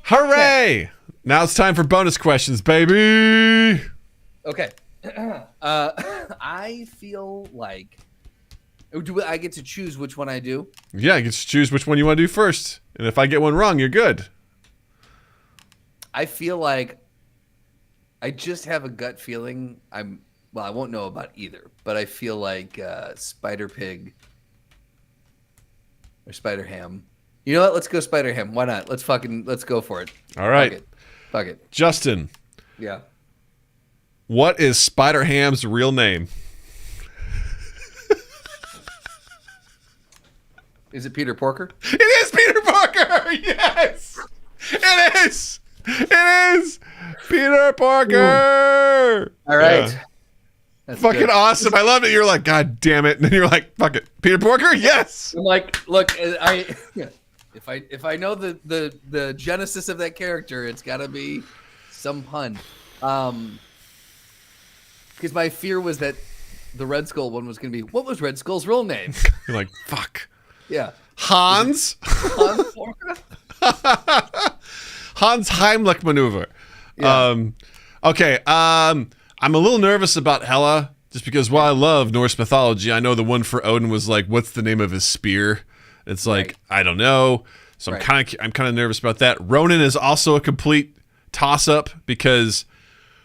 Hooray! Now it's time for bonus questions, baby. Okay. I feel like. Do I get to choose which one I do? Yeah, you get to choose which one you want to do first. And if I get one wrong, you're good. I feel like I just have a gut feeling. I won't know about either, but I feel like Spider Pig or Spider Ham. You know what? Let's go Spider Ham. Why not? Let's go for it. All right. Fuck it. Justin. Yeah. What is Spider Ham's real name? Is it Peter Porker? It is Peter Porker! Yes! It is! It is! Peter Porker! Ooh. All right. Yeah. That's fucking good. Awesome. I love it. You're like, God damn it. And then you're like, fuck it. Peter Porker? Yes! I'm like, look, if I know the genesis of that character, it's got to be some pun. Because my fear was that the Red Skull one was going to be, what was Red Skull's real name? You're like, fuck. Yeah. Hans? Hans Porker? Hans Heimlich maneuver. Yeah. Okay. I'm a little nervous about Hela, just because while I love Norse mythology, I know the one for Odin was like, what's the name of his spear? It's like, I don't know. So I'm kind of nervous about that. Ronan is also a complete toss-up because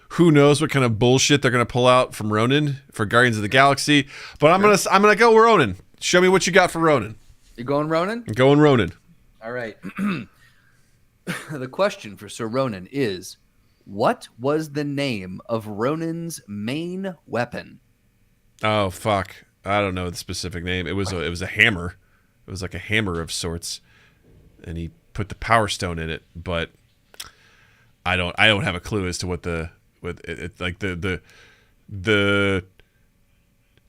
who knows what kind of bullshit they're gonna pull out from Ronan for Guardians of the Galaxy. But I'm gonna go Ronan. Show me what you got for Ronan. You going Ronan? I'm going Ronan. All right. The question for Sir Ronan is, what was the name of Ronan's main weapon? Oh fuck! I don't know the specific name. It was a hammer. It was like a hammer of sorts, and he put the Power Stone in it. But I don't have a clue as to what the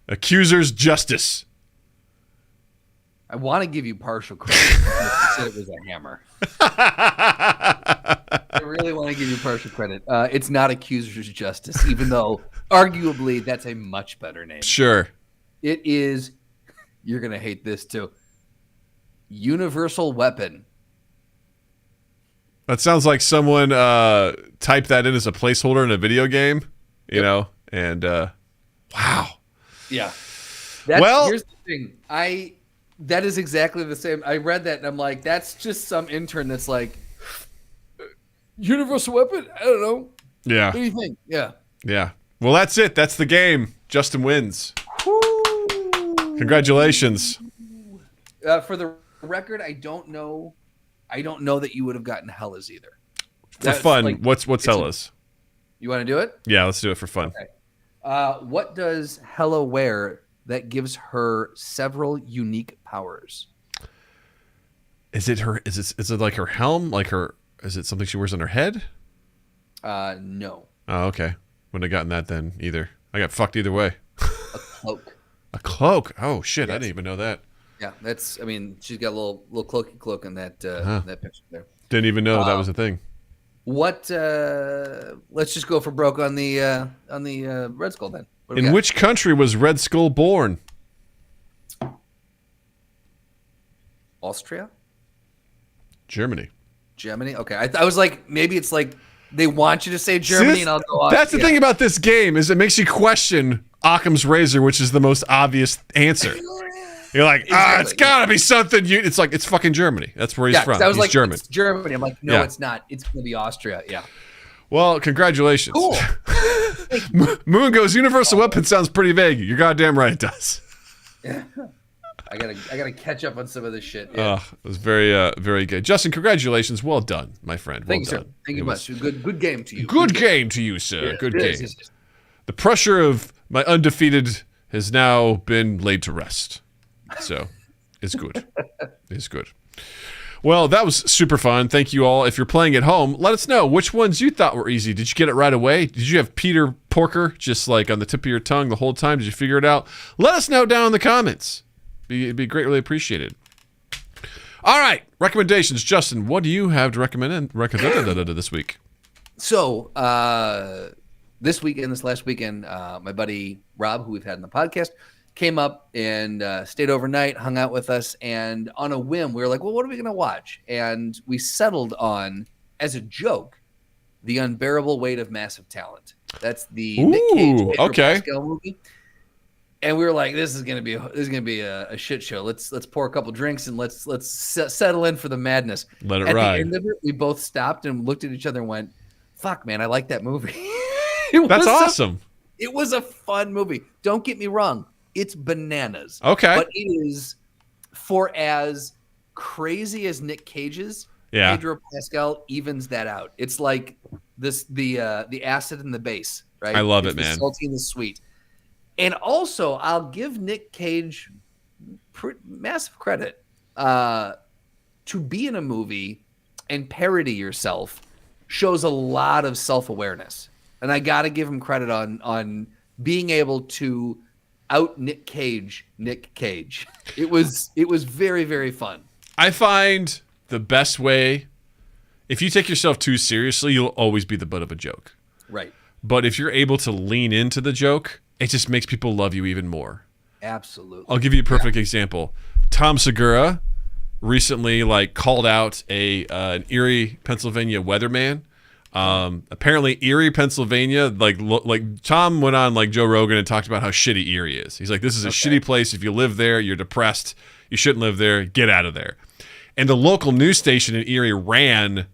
accuser's justice. I want to give you partial credit. You said it was a hammer. I really want to give you partial credit. It's not accuser's justice, even though Arguably, that's a much better name. Sure. It is. You're gonna hate this too. Universal Weapon. That sounds like someone typed that in as a placeholder in a video game, you know? And wow. Yeah. Well, here's the thing. That is exactly the same. I read that and I'm like, that's just some intern that's like, Universal Weapon? I don't know. Yeah. What do you think? Yeah. Yeah. Well, that's it. That's the game. Justin wins. Congratulations. For the record, I don't know that you would have gotten Hellas either. For fun, what's Hellas? You want to do it? Yeah, let's do it for fun. Okay. What does Hella wear that gives her several unique powers? Is it like her helm? Like her? Is it something she wears on her head? No. Oh, okay. Wouldn't have gotten that then either. I got fucked either way. A cloak. A cloak? Oh shit! Yes. I didn't even know that. Yeah, that's. I mean, she's got a little cloak in that that picture there. Didn't even know that was a thing. What? Let's just go for broke on the Red Skull then. In which country was Red Skull born? Austria? Germany. Okay, I was like, maybe it's like they want you to say Germany, and I'll go. Austria. That's the thing about this game is it makes you question Occam's razor, which is the most obvious answer. You're like, Exactly. It's gotta be something. It's like it's fucking Germany. That's where he's from. I was he's like, German. It's Germany. I'm like, no, Yeah. it's not. It's gonna be Austria. Yeah. Well, congratulations. Cool. Moon goes, Universal Weapon sounds pretty vague. You're goddamn right, it does. Yeah. I gotta catch up on some of this shit. Yeah. It was very, very good. Justin, congratulations. Well done, my friend. Thank Well you, done. sir. Thank you much. Good game to you. Good game to you, sir. Yeah, Good it game. is, it is. The pressure of my undefeated has now been laid to rest. So it's good. It's good. Well, that was super fun. Thank you all. If you're playing at home, let us know which ones you thought were easy. Did you get it right away? Did you have Peter Porker just like on the tip of your tongue the whole time? Did you figure it out? Let us know down in the comments. It'd be greatly appreciated. All right, recommendations. Justin, what do you have to recommend this week? So this last weekend, my buddy Rob, who we've had in the podcast, came up and stayed overnight, hung out with us, and on a whim, we were like, well, what are we going to watch? And we settled on, as a joke, The Unbearable Weight of Massive Talent. That's the Nick Cage Pedro Pascal movie. And we were like, this is gonna be a shit show. Let's pour a couple drinks and let's settle in for the madness. Let it ride. At the end of it, we both stopped and looked at each other and went, fuck, man, I like that movie. That's awesome. It was a fun movie. Don't get me wrong. It's bananas. Okay. But it is, for as crazy as Nick Cage's, Yeah. Pedro Pascal evens that out. It's like the acid and the base, right? I love It's it, man. The salty and the sweet. And also, I'll give Nick Cage massive credit to be in a movie and parody yourself shows a lot of self-awareness. And I got to give him credit on being able to out Nick Cage. It was very, very fun. I find the best way, if you take yourself too seriously, you'll always be the butt of a joke. Right. But if you're able to lean into the joke, it just makes people love you even more. Absolutely. I'll give you a perfect example. Tom Segura recently called out an Erie, Pennsylvania weatherman. Apparently Erie, Pennsylvania, Tom went on Joe Rogan and talked about how shitty Erie is. He's like, this is a shitty place. If you live there, you're depressed. You shouldn't live there. Get out of there. And the local news station in Erie ran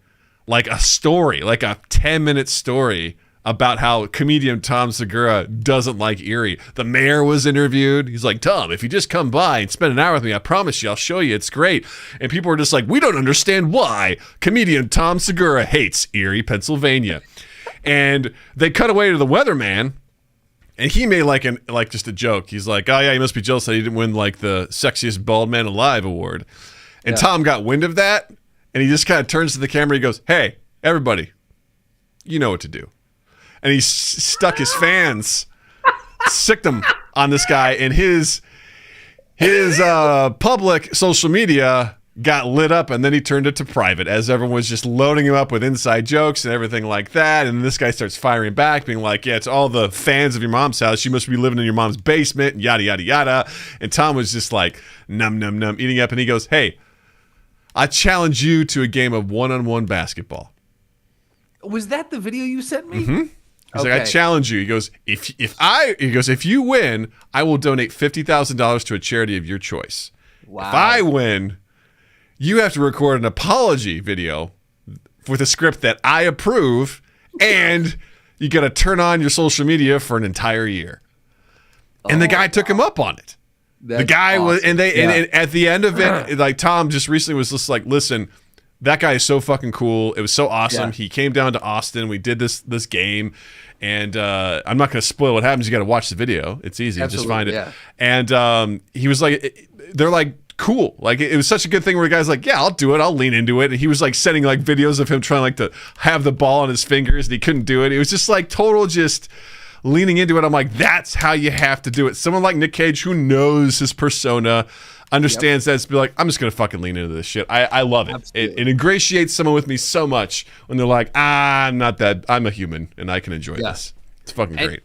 a story, a 10-minute story about how comedian Tom Segura doesn't like Erie. The mayor was interviewed. He's like, Tom, if you just come by and spend an hour with me, I promise you, I'll show you. It's great. And people were just like, we don't understand why comedian Tom Segura hates Erie, Pennsylvania. And they cut away to the weatherman, and he made just a joke. He's like, oh yeah, he must be jealous that he didn't win the sexiest bald man alive award. And Tom got wind of that, and he just kind of turns to the camera. He goes, hey, everybody, you know what to do. And he stuck his fans, sicked them on this guy, and his public social media got lit up, and then he turned it to private as everyone was just loading him up with inside jokes and everything like that. And this guy starts firing back, being like, yeah, it's all the fans of your mom's house. You must be living in your mom's basement, and yada, yada, yada. And Tom was just like, num, num, num, eating up. And he goes, hey, I challenge you to a game of one-on-one basketball. Was that the video you sent me? Mm-hmm. He's like, I challenge you. He goes, if you win, I will donate $50,000 to a charity of your choice. Wow. If I win, you have to record an apology video with a script that I approve, and you got to turn on your social media for an entire year. And the guy took him up on it. That's the guy was, awesome. and at the end of it, like Tom just recently was just like, listen, that guy is so fucking cool. It was so awesome. Yeah. He came down to Austin. We did this game, and I'm not going to spoil what happens. You got to watch the video. It's easy. Absolutely, Just find it. yeah. And he was like, they're like, cool. Like it was such a good thing where the guy's like, yeah, I'll do it. I'll lean into it. And he was like sending like videos of him trying like to have the ball on his fingers, and he couldn't do it. It was just like total just leaning into it. I'm like, that's how you have to do it. Someone like Nick Cage who knows his persona, understands that, to be like, I'm just gonna fucking lean into this shit. I love it. It ingratiates someone with me so much when they're like, I'm not that, I'm a human and I can enjoy this. It's fucking great.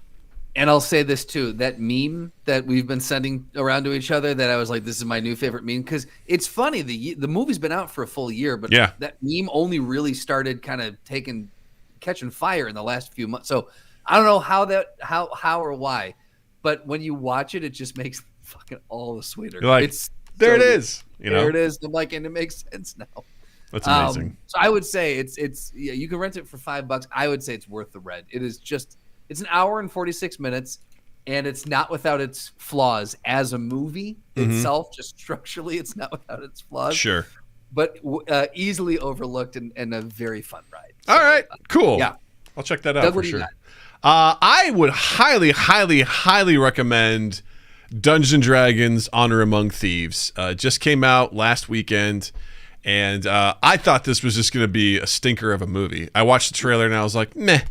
And I'll say this too, that meme that we've been sending around to each other that I was like, this is my new favorite meme, because it's funny, the movie's been out for a full year, but that meme only really started kind of catching fire in the last few months. So I don't know how or why, but when you watch it, it just makes fucking all the sweeter. You're like, there it is. You know? There it is. I'm like, and it makes sense now. That's amazing. So I would say it's you can rent it for $5. I would say it's worth the rent. It's an hour and 46 minutes, and it's not without its flaws as a movie itself. Just structurally, it's not without its flaws. Sure. But easily overlooked and a very fun ride. So, all right, cool. Yeah. I'll check that out Doug, for what do you sure. got? I would highly, highly, highly recommend Dungeons & Dragons Honor Among Thieves. Just came out last weekend, and I thought this was just going to be a stinker of a movie. I watched the trailer, and I was like, meh,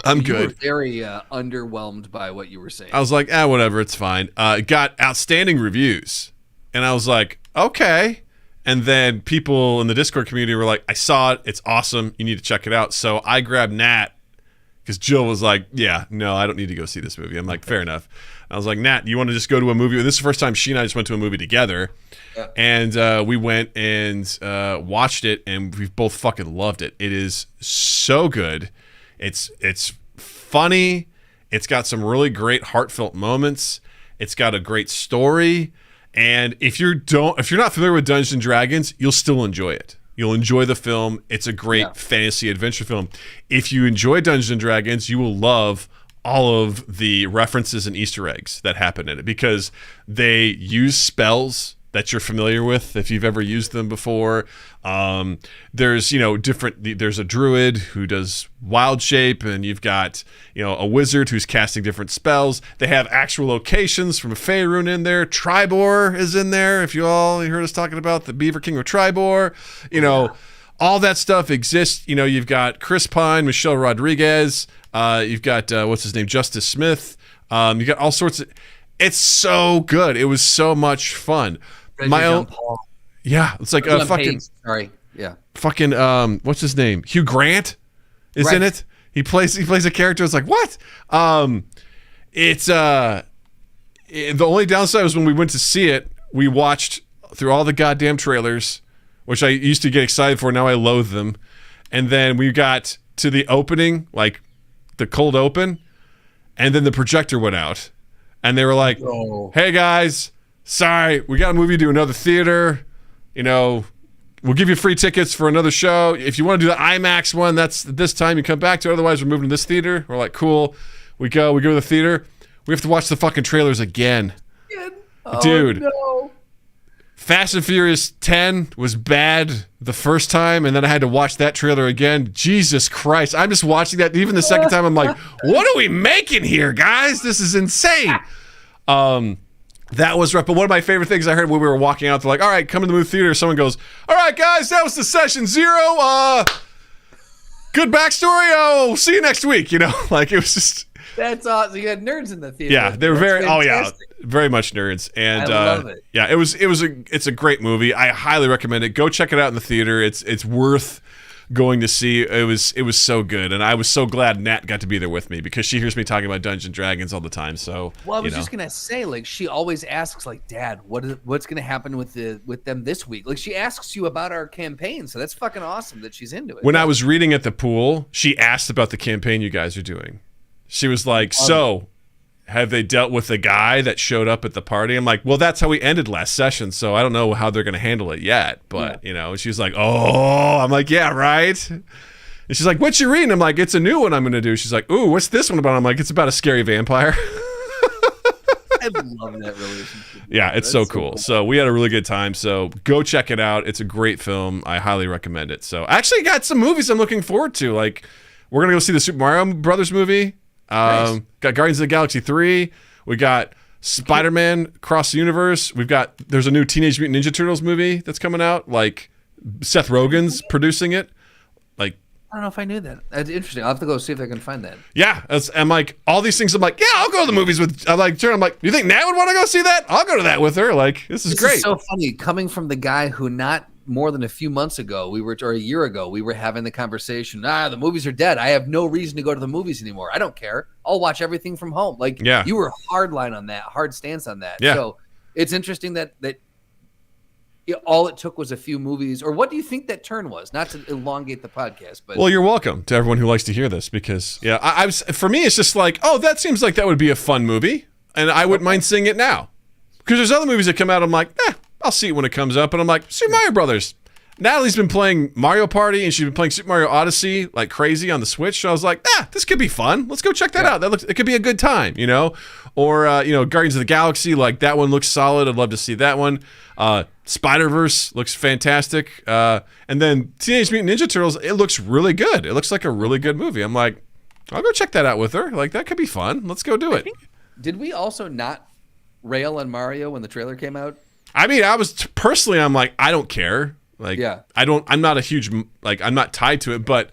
I'm good. You were very underwhelmed by what you were saying. I was like, whatever, it's fine. It got outstanding reviews, and I was like, okay. And then people in the Discord community were like, I saw it. It's awesome. You need to check it out. So I grabbed Nat, because Jill was like, yeah, no, I don't need to go see this movie. I'm like, fair enough. I was like, Nat, you want to just go to a movie? This is the first time she and I just went to a movie together. Yeah. And we went and watched it, and we've both fucking loved it. It is so good. It's funny. It's got some really great heartfelt moments. It's got a great story. And if you're not familiar with Dungeons and Dragons, you'll still enjoy it. You'll enjoy the film. It's a great fantasy adventure film. If you enjoy Dungeons and Dragons, you will love all of the references and Easter eggs that happen in it, because they use spells that you're familiar with if you've ever used them before. There's there's a druid who does wild shape, and you've got a wizard who's casting different spells. They have actual locations from Faerun in there. Tribor is in there. If you heard us talking about the Beaver King of Tribor, all that stuff exists. You've got Chris Pine, Michelle Rodriguez. You've got what's his name, Justice Smith. You got all sorts of. It's so good. It was so much fun. It's like fucking. Sorry, yeah. Fucking what's his name? Hugh Grant is in it. He plays a character. It's like, what? It's the only downside was when we went to see it, we watched through all the goddamn trailers, which I used to get excited for. Now I loathe them. And then we got to the opening, like the cold open, and then the projector went out, and they were like, "Hey guys, sorry, we got to move you to another theater. We'll give you free tickets for another show. If you want to do the IMAX one, that's this time you come back to it. Otherwise, we're moving to this theater." We're like, cool. We go to the theater. We have to watch the fucking trailers again. Dude. No. Fast and Furious 10 was bad the first time, and then I had to watch that trailer again. Jesus Christ. I'm just watching that. Even the second time, I'm like, what are we making here, guys? This is insane. That was rough. But one of my favorite things I heard when we were walking out, they're like, all right, come to the movie theater. Someone goes, all right, guys, that was the session 0. Good backstory. Oh, see you next week. Like, it was just. That's awesome. You had nerds in the theater. Yeah, they were very. Fantastic. Oh yeah, Very much nerds, and I love it. Yeah, it's a great movie. I highly recommend it. Go check it out in the theater. It's worth going to see. It was so good, and I was so glad Nat got to be there with me because she hears me talking about Dungeons and Dragons all the time. So well, I was just gonna say, like, she always asks, like, Dad, what's gonna happen with them this week? Like, she asks you about our campaign, so that's fucking awesome that she's into it. When I was reading at the pool, she asked about the campaign you guys are doing. She was like, "So, have they dealt with the guy that showed up at the party?" I'm like, "Well, that's how we ended last session, so I don't know how they're going to handle it yet." But, she's like, "Oh," I'm like, "Yeah, right." And she's like, "What you reading?" I'm like, "It's a new one I'm going to do." She's like, "Ooh, what's this one about?" I'm like, "It's about a scary vampire." I love that relationship. Yeah, it's so cool. So we had a really good time. So go check it out. It's a great film. I highly recommend it. So I actually got some movies I'm looking forward to. Like, we're going to go see the Super Mario Brothers movie. Nice. Got Guardians of the Galaxy 3. We got Spider-Man Across the Universe. There's a new Teenage Mutant Ninja Turtles movie that's coming out. Like, Seth Rogen's producing it. Like, I don't know if I knew that. That's interesting. I'll have to go see if I can find that. Yeah, I'm like, all these things. I'm like, yeah, I'll go to the movies with. I'm like, you think Nat would want to go see that? I'll go to that with her. Like, this is great. Is so funny coming from the guy who not more than a few months ago or a year ago we were having the conversation. The movies are dead. I have no reason to go to the movies anymore. I don't care. I'll watch everything from home. Like, you were hard stance on that. Yeah. So it's interesting that all it took was a few movies. Or what do you think that turn was? Not to elongate the podcast, but well, you're welcome to everyone who likes to hear this because I was, for me it's just like, oh, that seems like that would be a fun movie, and I wouldn't mind seeing it now because there's other movies that come out. I'm like, I'll see it when it comes up, and I'm like, Super Mario Brothers. Natalie's been playing Mario Party, and she's been playing Super Mario Odyssey like crazy on the Switch. So I was like, this could be fun. Let's go check that out. It could be a good time, Or Guardians of the Galaxy, like that one looks solid. I'd love to see that one. Spider-Verse looks fantastic. And then Teenage Mutant Ninja Turtles, it looks really good. It looks like a really good movie. I'm like, I'll go check that out with her. Like, that could be fun. Let's go do it. Did we also not rail on Mario when the trailer came out? I mean, personally, I'm like, I don't care. Like, I'm not a huge, like, I'm not tied to it, but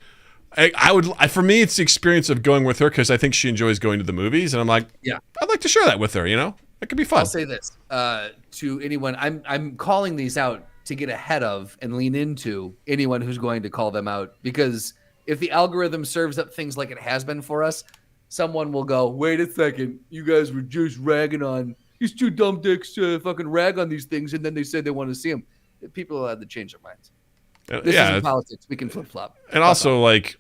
for me, it's the experience of going with her because I think she enjoys going to the movies, and I'm like, I'd like to share that with her, It could be fun. I'll say this to anyone, I'm calling these out to get ahead of and lean into anyone who's going to call them out, because if the algorithm serves up things like it has been for us, someone will go, wait a second, you guys were just ragging on these two dumb dicks to fucking rag on these things, and then they said they want to see them. People will have to change their minds. This isn't politics. We can flip-flop. And also, like,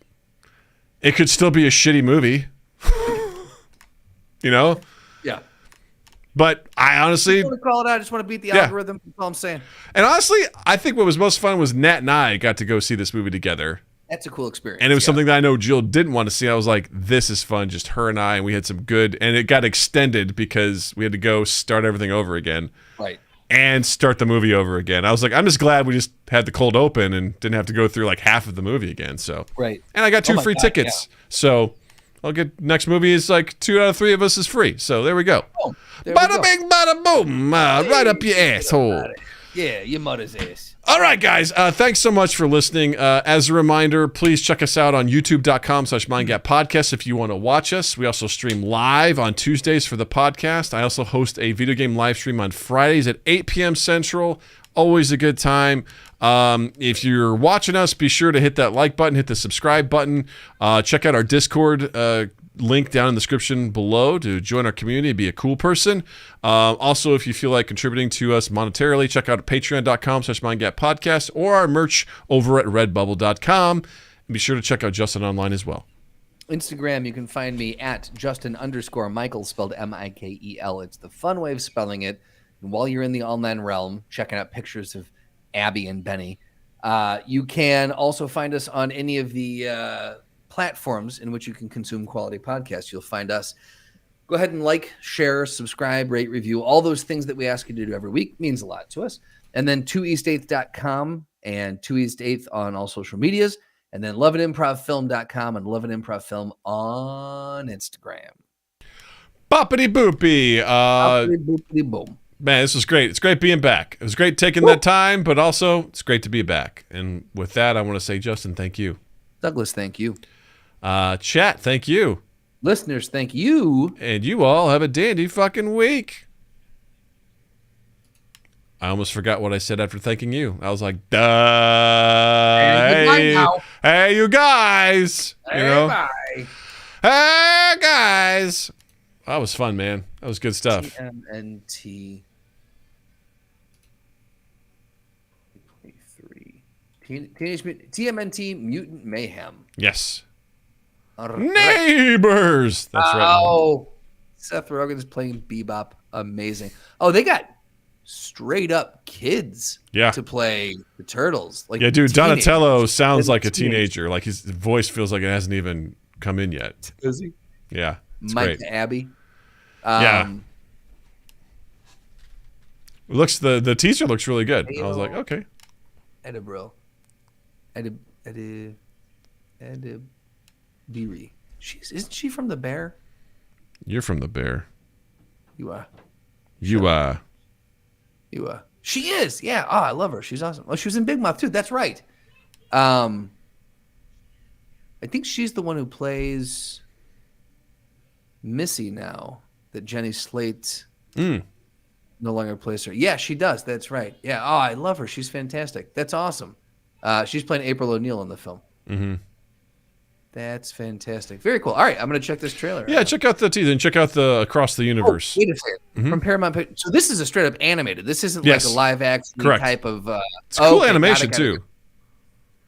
it could still be a shitty movie. Yeah. But I honestly... I want to call it out. I just want to beat the algorithm. That's all I'm saying. And honestly, I think what was most fun was Nat and I got to go see this movie together. That's a cool experience. And it was something that I know Jill didn't want to see. I was like, this is fun, just her and I, and we had some good... And it got extended because we had to go start everything over again. Right. And start the movie over again. I was like, I'm just glad we just had the cold open and didn't have to go through like half of the movie again. So right. And I got 2 free tickets. Yeah. So I'll get next movie is like 2 out of 3 of us is free. So there we go. Oh, bada bing, bada boom, right up your asshole. Yeah, your mother's ass. All right, guys. Thanks so much for listening. As a reminder, please check us out on youtube.com/mindgappodcast if you want to watch us. We also stream live on Tuesdays for the podcast. I also host a video game live stream on Fridays at 8 p.m. Central. Always a good time. If you're watching us, be sure to hit that like button, hit the subscribe button. Check out our Discord link down in the description below to join our community and be a cool person. Also, if you feel like contributing to us monetarily, check out patreon.com/mindgappodcast or our merch over at redbubble.com. And be sure to check out Justin online as well. Instagram, you can find me at Justin_Michael, spelled Mikel. It's the fun way of spelling it. And while you're in the online realm, checking out pictures of Abby and Benny, you can also find us on any of the platforms in which you can consume quality podcasts. You'll find us. Go ahead and like, share, subscribe, rate, review. All those things that we ask you to do every week means a lot to us. And then 2east8th.com and 2east8th on all social medias. And then loveandimprovfilm.com and loveandimprovfilm on Instagram. Boppity boopy. Boopity boom. Man, this was great. It's great being back. It was great taking that time, but also it's great to be back. And with that, I want to say, Justin, thank you. Douglas, thank you. Chat, thank you. Listeners, thank you. And you all have a dandy fucking week. I almost forgot what I said after thanking you. I was like, duh. Hey, you guys. You know? Bye. Hey, guys. That was fun, man. That was good stuff. TMNT 23. TMNT Mutant Mayhem. Yes. All right. Neighbors. That's right. Oh, Seth Rogen's playing Bebop. Amazing. Oh, they got straight up kids to play the Turtles. Like, yeah, dude, teenagers. Donatello sounds like a teenager. Like his voice feels like it hasn't even come in yet. Is he? Yeah. It's Mike great. Abbey. Yeah. The teaser looks really good. I was like, okay. Edinburgh. Edibiri. Isn't she from The Bear? You're from The Bear. You are. You are. She is. Yeah. Oh, I love her. She's awesome. Oh, she was in Big Mouth too. That's right. I think she's the one who plays Missy now. That Jenny Slate no longer plays her. Yeah, she does. That's right. Yeah. Oh, I love her. She's fantastic. That's awesome. She's playing April O'Neil in the film. Mm-hmm. That's fantastic. Very cool. All right, I'm going to check this trailer. Yeah, check out the teaser and check out the Across the Universe. Oh, wait a second. From Paramount Pictures. So this is a straight up animated. This isn't like a live action type of. It's cool animation too.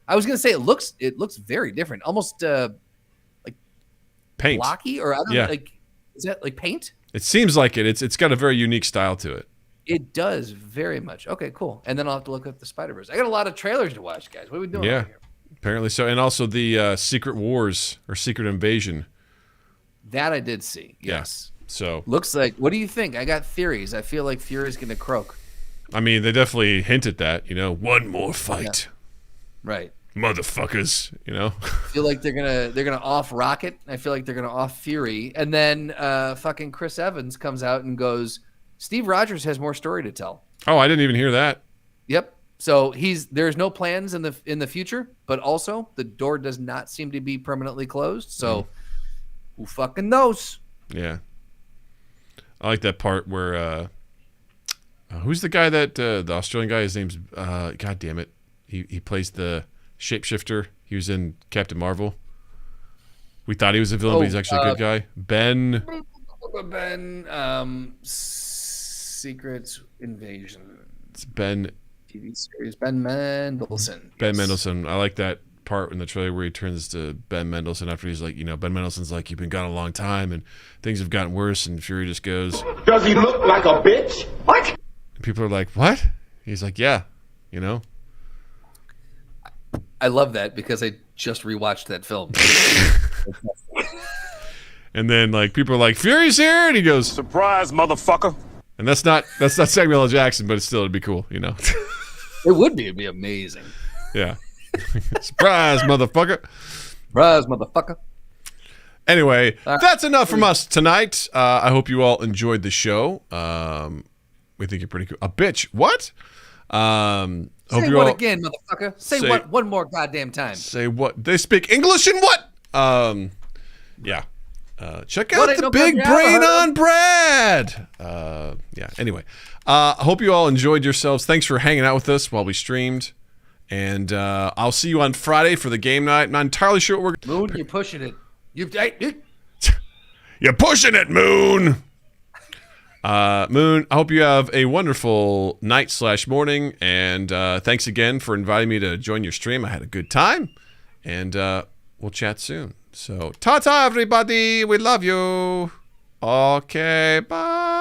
I was going to say it looks very different, almost like paint, blocky, or I don't know, like is that like paint? It seems like it. It's got a very unique style to it. It does very much. Okay, cool. And then I'll have to look at the Spider-Verse. I got a lot of trailers to watch, guys. What are we doing over here? Apparently so. And also the Secret Wars or Secret Invasion. That I did see. Yes. Yeah. So looks like. What do you think? I got theories. I feel like Fury's going to croak. I mean, they definitely hint at that. You know, one more fight. Yeah. Right. Motherfuckers. You know. I feel like they're gonna off Rocket. I feel like they're gonna off Fury, and then fucking Chris Evans comes out and goes, Steve Rogers has more story to tell. Oh, I didn't even hear that. Yep. So there's no plans in the future, but also the door does not seem to be permanently closed. So who fucking knows? Yeah. I like that part where who's the guy that the Australian guy? His name's God damn it. He plays the shapeshifter. He was in Captain Marvel. We thought he was a villain, but he's actually a good guy. Ben. Secret Invasion. It's Ben. TV series. Ben Mendelsohn. Ben Mendelsohn. I like that part in the trailer where he turns to Ben Mendelsohn after he's like, Ben Mendelsohn's like, you've been gone a long time and things have gotten worse, and Fury just goes, does he look like a bitch? What? And people are like, what? He's like, yeah, I love that because I just rewatched that film. And then like people are like, Fury's here, and he goes, surprise, motherfucker. And that's not Samuel L. Jackson, but it'd be cool, It would be. It'd be amazing. Yeah. Surprise, motherfucker. Surprise, motherfucker. Anyway, that's enough from us tonight. I hope you all enjoyed the show. We think you're pretty cool. A bitch. What? Say what again, motherfucker? Say what one more goddamn time. Say what? They speak English and what? Yeah. Check out the Big Brain on Brad. Yeah. Anyway, I hope you all enjoyed yourselves. Thanks for hanging out with us while we streamed. And I'll see you on Friday for the game night. I'm not entirely sure what we're... Moon, you're pushing it. You're pushing it, Moon. Moon, I hope you have a wonderful night/morning. And thanks again for inviting me to join your stream. I had a good time. And we'll chat soon. So, ta-ta, everybody. We love you. Okay, bye.